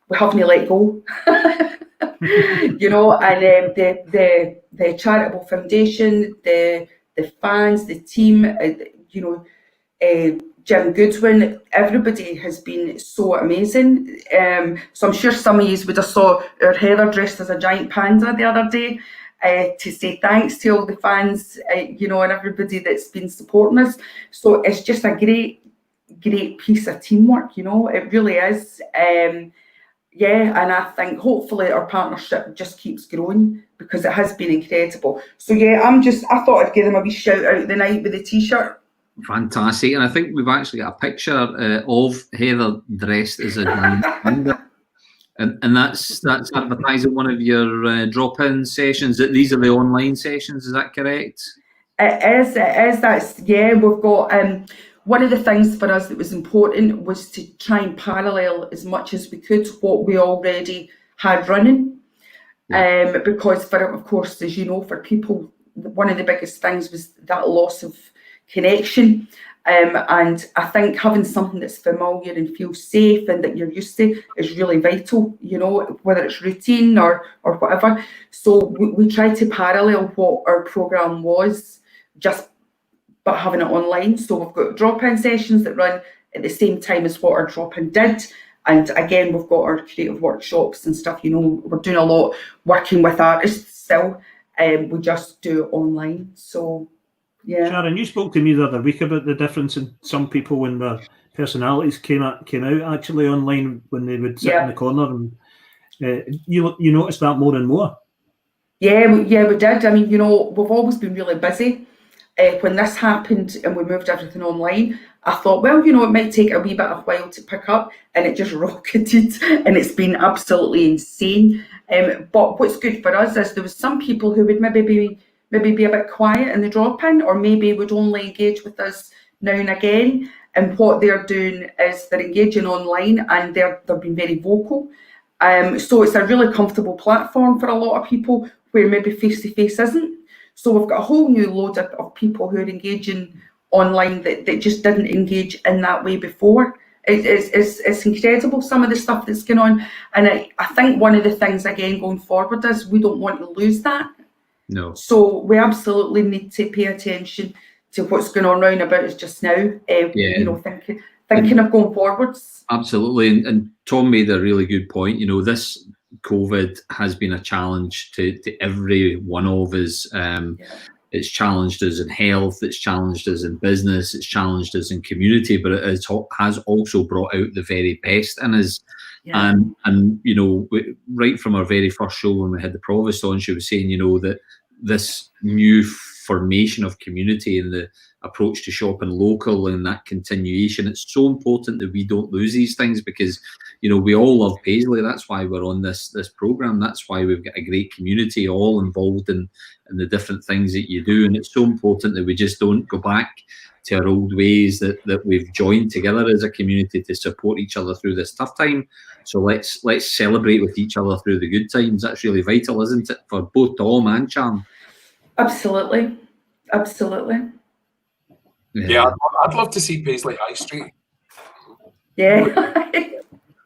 we haven't let go. You know, and the charitable foundation, the fans, the team, you know, Jim Goodwin, everybody has been so amazing. So I'm sure some of you would have saw our Heather dressed as a giant panda the other day to say thanks to all the fans, you know, and everybody that's been supporting us. So it's just a great piece of teamwork, you know, it really is. And I think hopefully our partnership just keeps growing because it has been incredible. So I thought I'd give them a wee shout out the night with the t-shirt. Fantastic. And I think we've actually got a picture of Heather dressed as a panda. And that's advertising one of your drop-in sessions. These are the online sessions, is that correct? It is. We've got one of the things for us that was important was to try and parallel as much as we could what we already had running. Because of course, as you know, for people, one of the biggest things was that loss of connection. And I think having something that's familiar and feels safe and that you're used to is really vital, you know, whether it's routine or whatever. So we tried to parallel what our programme was, but having it online. So we've got drop-in sessions that run at the same time as what our drop-in did. And again, we've got our creative workshops and stuff, you know, we're doing a lot working with artists still. We just do it online. So, yeah. Sharon, you spoke to me the other week about the difference in some people when their personalities came out actually online when they would sit in the corner. And you noticed that more and more. Yeah, we did. I mean, you know, we've always been really busy. When this happened and we moved everything online, I thought, well, you know, it might take a wee bit of a while to pick up, and it just rocketed, and it's been absolutely insane. But what's good for us is there was some people who would maybe be a bit quiet in the drop-in, or maybe would only engage with us now and again. And what they're doing is they're engaging online, and they've been very vocal. So it's a really comfortable platform for a lot of people where maybe face-to-face isn't. So we've got a whole new load of people who are engaging online that just didn't engage in that way before. It's incredible, some of the stuff that's going on. And I think one of the things, again, going forward is we don't want to lose that. No. So we absolutely need to pay attention to what's going on round about us just now, you know, thinking of going forwards. Absolutely. And Tom made a really good point. You know, this COVID has been a challenge to every one of us. It's challenged us in health, it's challenged us in business, it's challenged us in community, but it has also brought out the very best in us. Yeah. And you know, right from our very first show when we had the Provost on, she was saying, you know, that this new formation of community and the approach to shopping local and that continuation, it's so important that we don't lose these things, because you know, we all love Paisley. That's why we're on this program. That's why we've got a great community all involved in the different things that you do. And it's so important that we just don't go back to our old ways, that we've joined together as a community to support each other through this tough time. So let's celebrate with each other through the good times. That's really vital, isn't it, for both Tom and Charm? Absolutely. Absolutely. Yeah, I'd love to see Paisley High Street. Yeah.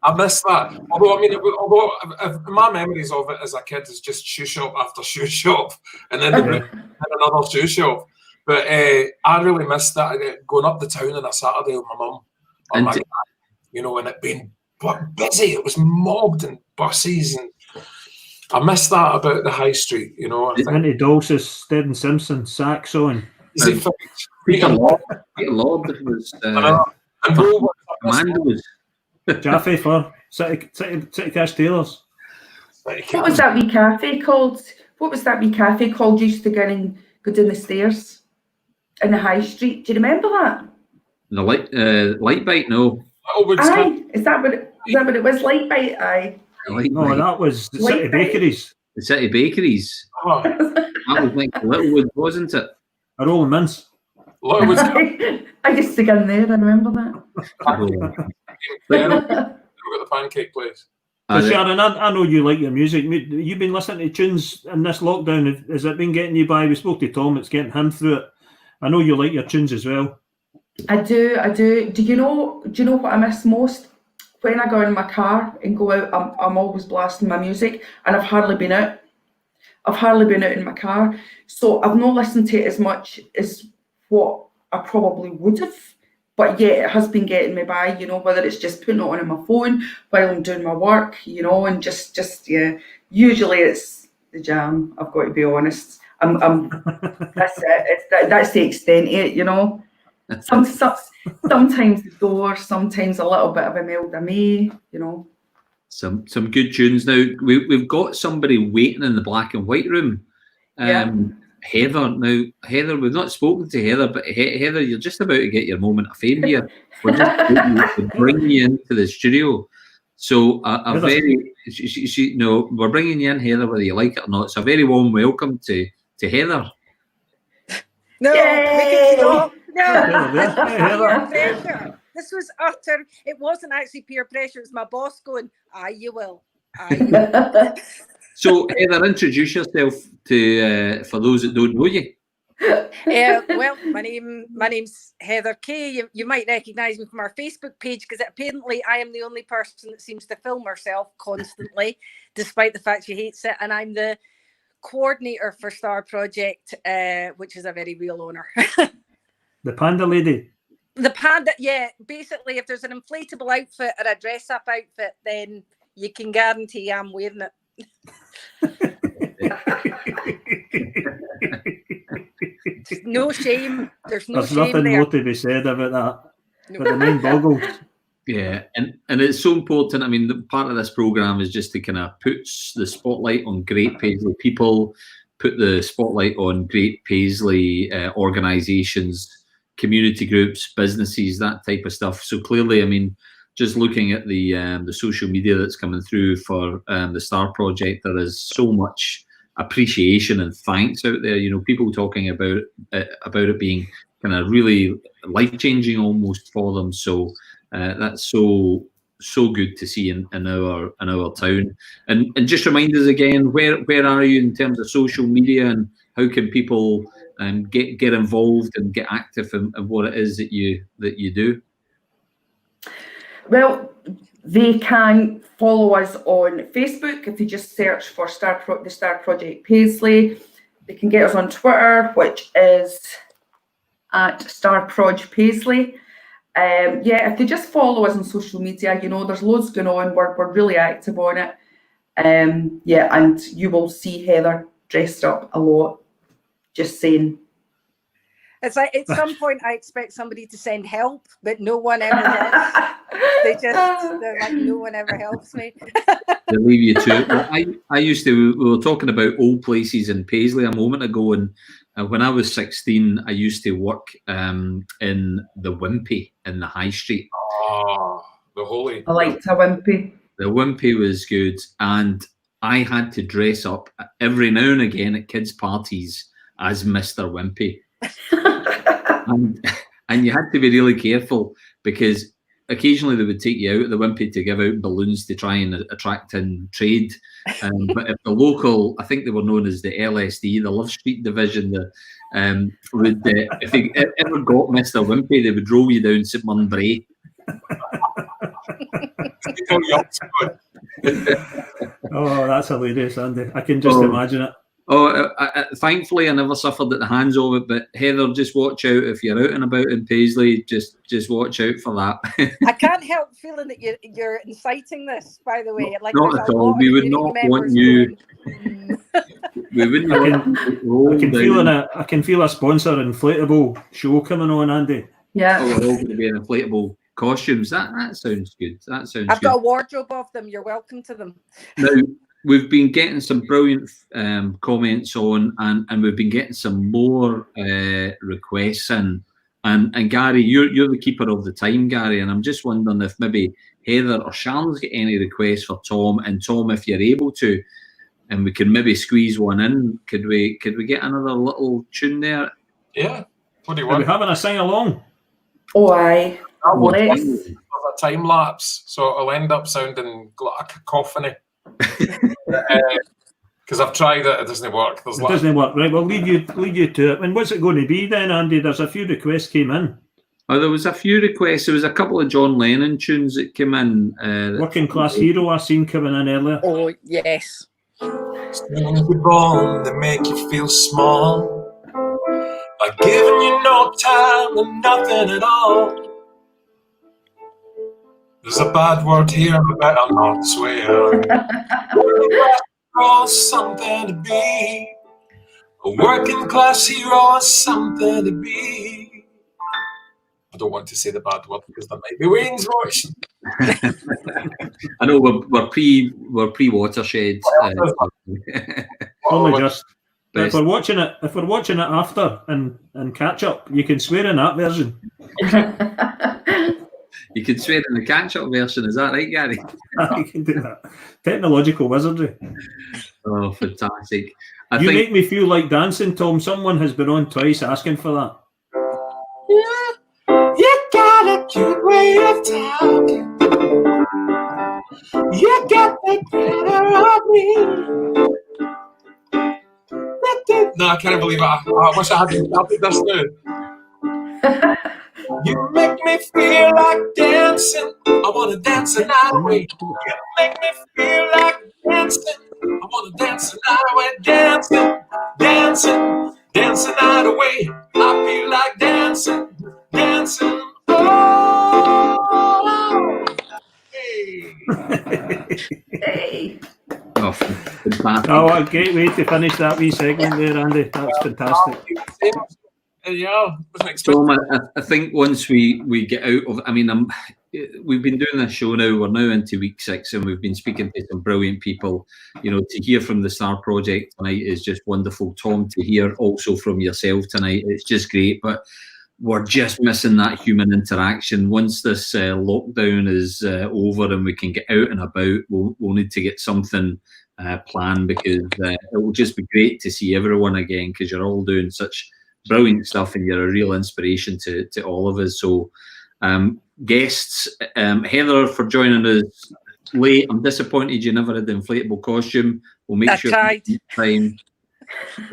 I miss that. Although if my memories of it as a kid is just shoe shop after shoe shop, and then another shoe shop. But I really missed that, going up the town on a Saturday with my mum, or my dad, you know, and it being busy. It was mobbed and buses, and I miss that about the high street. You know, Into Dulcis, Stead and Simpson, Saxo, and Peter Lord was Commandos. Jaffe for City Cash Tailors. What was that wee cafe called? What was that wee cafe called? You used to go and go down the stairs in the high street. Do you remember that? The light bite, no. Aye, is that what it was? Light bite, aye. No, that was the City Bakeries. The City Bakeries. Oh. That was like Littlewood, wasn't it? A rolling mince. I used to get in there. I remember that. We've got the pancake place. So Sharon, I know you like your music. You've been listening to tunes in this lockdown. Has it been getting you by? We spoke to Tom. It's getting him through it. I know you like your tunes as well. I do. Do you know what I miss most? When I go in my car and go out, I'm always blasting my music, and I've hardly been out. In my car, so I've not listened to it as much as what I probably would have. But yeah, it has been getting me by, you know, whether it's just putting it on my phone while I'm doing my work, you know, and just yeah. Usually it's the jam. I've got to be honest. I'm that's it. That's the extent of it, you know. Sometimes the Door, sometimes a little bit of Imelda May, you know. Some good tunes. Now we've got somebody waiting in the black and white room. Heather. Now, Heather, we've not spoken to Heather, but Heather, you're just about to get your moment of fame here. We're just bringing you into the studio. So we're bringing you in, Heather, whether you like it or not. It's a very warm welcome to Heather. No, Heather. Pressure. This was utter. It wasn't actually peer pressure. It was my boss going, "Aye, you will." Aye. So, Heather, introduce yourself to for those that don't know you. Well, my name's Heather Kay. You might recognise me from our Facebook page, because apparently I am the only person that seems to film herself constantly, despite the fact she hates it. And I'm the coordinator for Star Project, which is a very real honour. The Panda Lady. The Panda, yeah. Basically, if there's an inflatable outfit or a dress-up outfit, then you can guarantee I'm wearing it. No shame. There's nothing there. more to be said about that. No. But the mind boggles. Yeah, and it's so important. I mean, the part of this program is just to kind of put the spotlight on great Paisley people, put the spotlight on great Paisley organisations, community groups, businesses, that type of stuff. So clearly, I mean, just looking at the social media that's coming through for the Star Project, there is so much appreciation and thanks out there. You know, people talking about it being kind of really life-changing almost for them. So that's so so good to see in our town. And just remind us again, where are you in terms of social media, and how can people get involved and get active in what it is that you do? Well, they can follow us on Facebook if they just search for the Star Project Paisley. They can get us on Twitter, which is at Starproj Paisley. Yeah, if they just follow us on social media, there's loads going on. We're really active on it. Yeah, and you will see Heather dressed up a lot. Just saying. It's like at some point I expect somebody to send help, but no one ever does. They're like, no one ever helps me. They leave you to it. I used to, we were talking about old places in Paisley a moment ago, and when I was 16, I used to work in the Wimpy in the High Street. Oh, the holy. I liked a Wimpy. The Wimpy was good, and I had to dress up every now and again at kids' parties as Mr. Wimpy. and you had to be really careful, because occasionally they would take you out of the Wimpy to give out balloons to try and attract in trade. But if the local, I think they were known as the LSD, the Love Street Division, if they ever got Mr. Wimpy, they would roll you down St Munbray. Oh, that's hilarious, Andy. I can just imagine it. Thankfully, I never suffered at the hands of it. But Heather, just watch out if you're out and about in Paisley. Just watch out for that. I can't help feeling that you're inciting this. By the way, like not at all. We would not want you. We wouldn't. I can feel a sponsor inflatable show coming on, Andy. Yeah. We're all going to be in inflatable costumes. That sounds good. I've got a wardrobe of them. You're welcome to them. Now, we've been getting some brilliant comments on, and we've been getting some more requests in. And Gary, you're the keeper of the time, Gary, and I'm just wondering if maybe Heather or Sharon's got any requests for Tom. And Tom, if you're able to, and we can maybe squeeze one in, could we get another little tune there? Yeah. What do you Are want? we having a sing along? Oh, aye. There's a time lapse, so it'll end up sounding like a cacophony. Because I've tried it, it doesn't work. It doesn't work, right? We'll leave you to it. And what's it going to be then, Andy? There's a few requests came in. Oh, there was a few requests. There was a couple of John Lennon tunes that came in. Working Class Hero, I seen coming in earlier. Oh, yes. The bone that make you feel small, like giving you no time and nothing at all. There's a bad word here, I better not swear. Something to be a working class hero, something to be. I don't want to say the bad word because there might be wings watching. I know we're pre watershed. Only just. If we're watching it after and catch up, you can swear in that version. You can swear in the catch-up version, is that right, Gary? You can do that. Technological wizardry. Oh, fantastic. You make me feel like dancing, Tom. Someone has been on twice asking for that. Yeah, you got a cute way of talking. You got the better of me. No, I can't believe it. I wish I hadn't started this now. You make me feel like dancing. I want to dance the night away. You make me feel like dancing. I want to dance the night away. Dancing, dancing, dancing the night away. I feel like dancing, dancing. Oh, hey. Hey. Oh, fantastic. Oh, what a great way to finish that wee segment there, Andy. That's fantastic. Yeah, Tom, I think once we get out of, we've been doing this show now. We're now into week 6, and we've been speaking to some brilliant people. To hear from the Star Project tonight is just wonderful. Tom, to hear also from yourself tonight, it's just great. But we're just missing that human interaction. Once this lockdown is over and we can get out and about, we'll need to get something planned, because it will just be great to see everyone again, because you're all doing such brilliant stuff and you're a real inspiration to all of us. So guests. Heather, for joining us late. I'm disappointed you never had the inflatable costume. We'll make sure tried. time.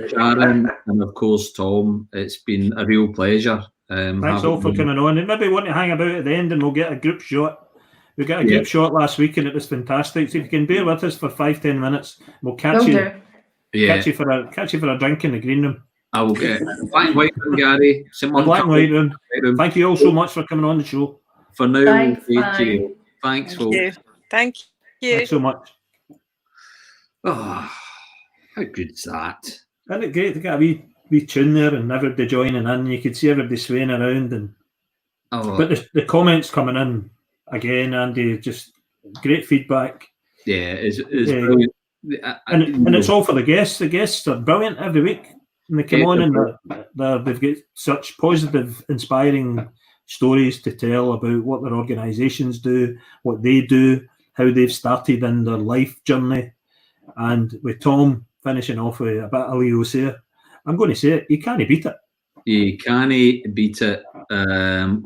Sharon and of course Tom. It's been a real pleasure. Thanks all for coming on, and maybe want to hang about at the end and we'll get a group shot. We got a group shot last week and it was fantastic. So if you can bear with us for 5-10 minutes, we'll catch you. Catch you for a drink in the green room. I will get black and white room, Gary. Black and white room. Thank you all so much for coming on the show. For now, Thanks, thanks, folks. Thank you. Thanks so much. Oh, how good's that? Isn't it great to get a wee tune there and everybody joining in? You could see everybody swaying around, and but the comments coming in again, Andy, just great feedback. Yeah, it's brilliant. And it's all for the guests. The guests are brilliant every week, and they come on and they've got such positive, inspiring stories to tell about what their organisations do, what they do, how they've started in their life journey. And with Tom finishing off with a bit of Leo here, I'm going to say it, you can't beat it. You can't beat it.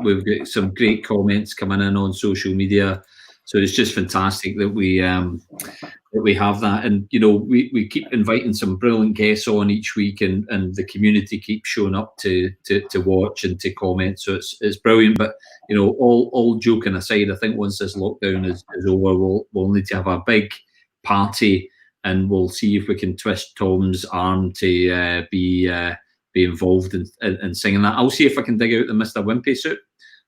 We've got some great comments coming in on social media, so it's just fantastic that we have that. And you know, we keep inviting some brilliant guests on each week, and the community keeps showing up to watch and to comment. So it's brilliant. But you know, all joking aside, I think once this lockdown is over, we'll need to have a big party, and we'll see if we can twist Tom's arm to be involved in singing that. I'll see if I can dig out the Mr. Wimpy suit.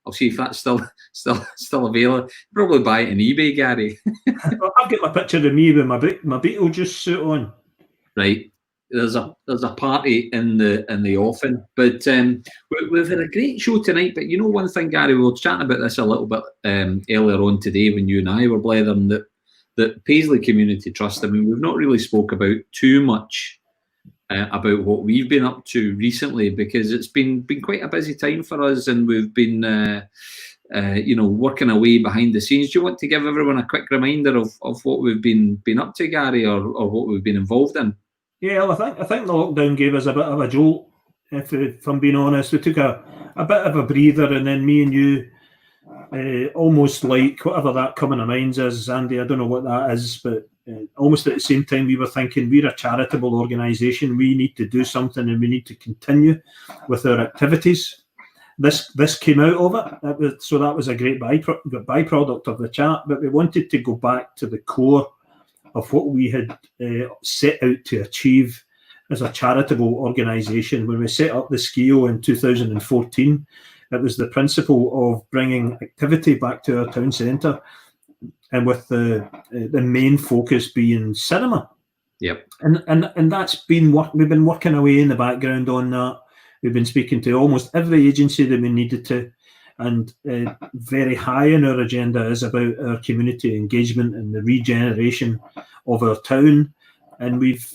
I'll see if that's still available. Probably buy it on eBay, Gary. I've got my picture of me with my Beetlejuice suit on. Right. There's a party in the offing, but we've had a great show tonight. But you know one thing, Gary, we were chatting about this a little bit earlier on today when you and I were blethering that Paisley Community Trust. I mean, we've not really spoke about too much about what we've been up to recently, because it's been quite a busy time for us, and we've been working away behind the scenes. Do you want to give everyone a quick reminder of what we've been up to, Gary, or what we've been involved in? Yeah, well, I think the lockdown gave us a bit of a jolt. If I'm being honest, we took a bit of a breather, and then me and you, almost like whatever that common of minds is, Andy. I don't know what that is, but almost at the same time, we were thinking we're a charitable organisation. We need to do something, and we need to continue with our activities. This came out of it, so that was a great byproduct of the chat. But we wanted to go back to the core of what we had set out to achieve as a charitable organisation. When we set up the SKIO in 2014, it was the principle of bringing activity back to our town centre, and with the main focus being cinema. Yep. And that's been what we've been working away in the background on that. We've been speaking to almost every agency that we needed to, and very high in our agenda is about our community engagement and the regeneration of our town. And we've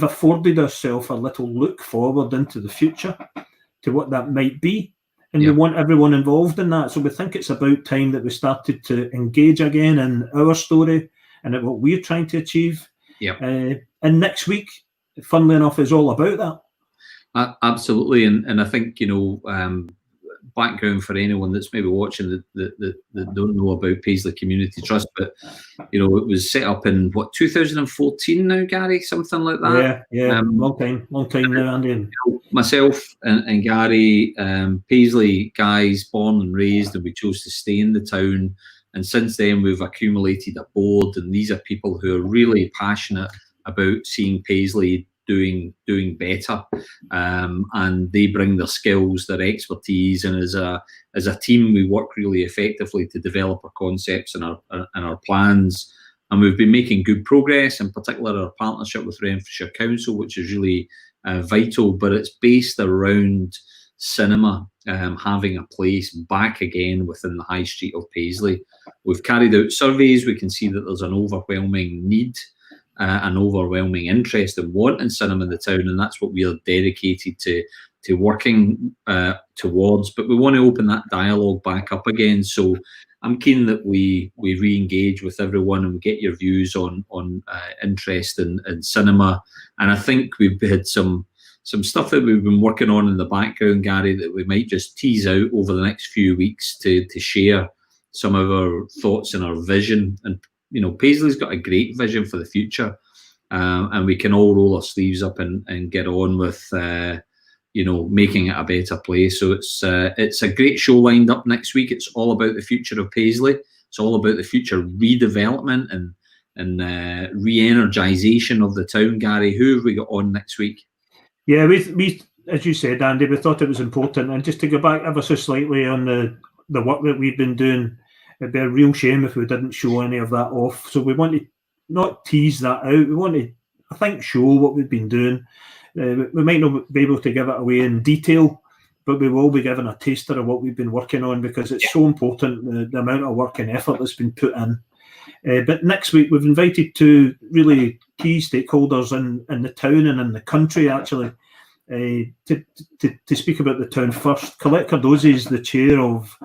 afforded ourselves a little look forward into the future to what that might be. And we want everyone involved in that. So we think it's about time that we started to engage again in our story and at what we're trying to achieve. And next week, funnily enough, is all about that. Absolutely. And I think, background for anyone that's maybe watching that don't know about Paisley Community Trust, but it was set up in 2014 now, Gary, something like that. Long time now, Andy. Myself and Gary, Paisley guys, born and raised, and we chose to stay in the town. And since then, we've accumulated a board, and these are people who are really passionate about seeing Paisley doing better, and they bring their skills, their expertise, and as a team we work really effectively to develop our concepts and our plans. And we've been making good progress, in particular our partnership with Renfrewshire Council, which is really vital, but it's based around cinema having a place back again within the high street of Paisley. We've carried out surveys. We can see that there's an overwhelming need, an overwhelming interest and want in cinema in the town, and that's what we are dedicated to working towards. But we want to open that dialogue back up again. So I'm keen that we re-engage with everyone and we get your views on interest in cinema. And I think we've had some some stuff that we've been working on in the background, Gary, that we might just tease out over the next few weeks to share some of our thoughts and our vision. And, you know, Paisley's got a great vision for the future, and we can all roll our sleeves up and get on with, you know, making it a better place. So it's a great show lined up next week. It's all about the future of Paisley. It's all about the future redevelopment and re-energisation of the town. Gary, who have we got on next week? Yeah, we as you said, Andy, we thought it was important. And just to go back ever so slightly on the work that we've been doing, it'd be a real shame if we didn't show any of that off. So we want to not tease that out. We want to, I think, show what we've been doing. We might not be able to give it away in detail, but we will be giving a taster of what we've been working on, because it's so important, the amount of work and effort that's been put in. But next week, we've invited two really key stakeholders in the town and in the country, actually, to speak about the town first. Colette Cardozi is the chair of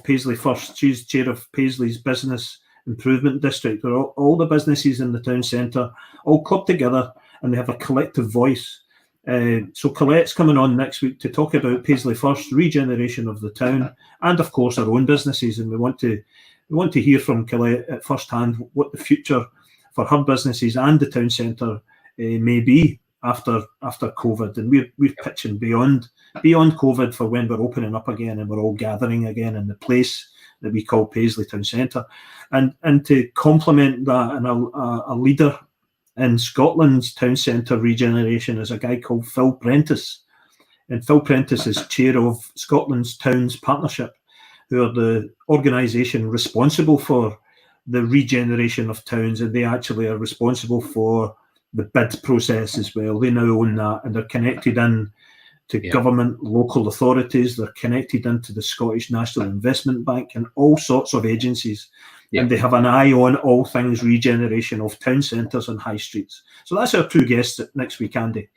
Paisley First. She's chair of Paisley's Business Improvement District, where all the businesses in the town centre all club together and they have a collective voice. So Colette's coming on next week to talk about Paisley First, regeneration of the town, and of course our own businesses. And we want to hear from Colette at first hand what the future for her businesses and the town centre may be after COVID. And we're pitching beyond COVID for when we're opening up again and we're all gathering again in the place that we call Paisley Town Centre. And to complement that, and a leader in Scotland's town centre regeneration is a guy called Phil Prentice. And Phil Prentice is chair of Scotland's Towns Partnership, who are the organisation responsible for the regeneration of towns, and they actually are responsible for the bid process as well. They now own that, and they're connected in to government, local authorities. They're connected into the Scottish National Investment Bank and all sorts of agencies. And they have an eye on all things regeneration of town centres and high streets. So that's our two guests next week, Andy.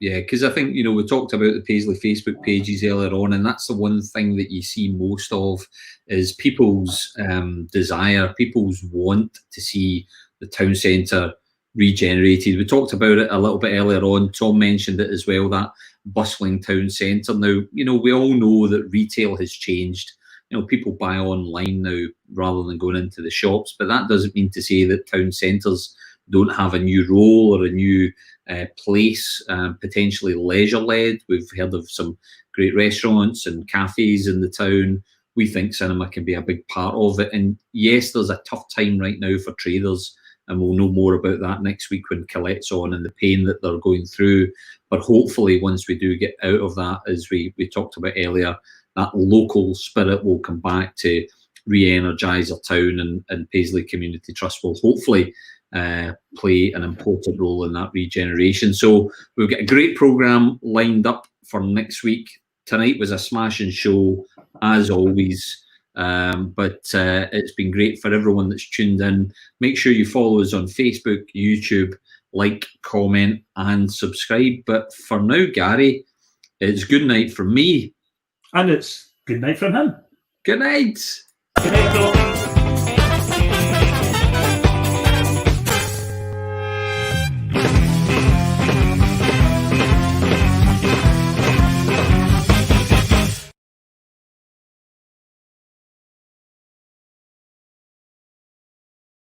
Yeah, because I think, you know, we talked about the Paisley Facebook pages earlier on, and that's the one thing that you see most of is people's desire, people's want to see the town centre regenerated. We talked about it a little bit earlier on. Tom mentioned it as well, that bustling town centre. Now, you know, we all know that retail has changed. You know, people buy online now rather than going into the shops, but that doesn't mean to say that town centres don't have a new role or a new place, potentially leisure-led. We've heard of some great restaurants and cafes in the town. We think cinema can be a big part of it. And yes, there's a tough time right now for traders, and we'll know more about that next week when Colette's on and the pain that they're going through. But hopefully once we do get out of that, as we talked about earlier, that local spirit will come back to re-energise our town, and Paisley Community Trust will hopefully play an important role in that regeneration. So we've got a great programme lined up for next week. Tonight was a smashing show, as always. But it's been great for everyone that's tuned in. Make sure you follow us on Facebook, YouTube, like, comment, and subscribe. But for now, Gary, it's good night from me. And it's good night from him. Good night. Good night,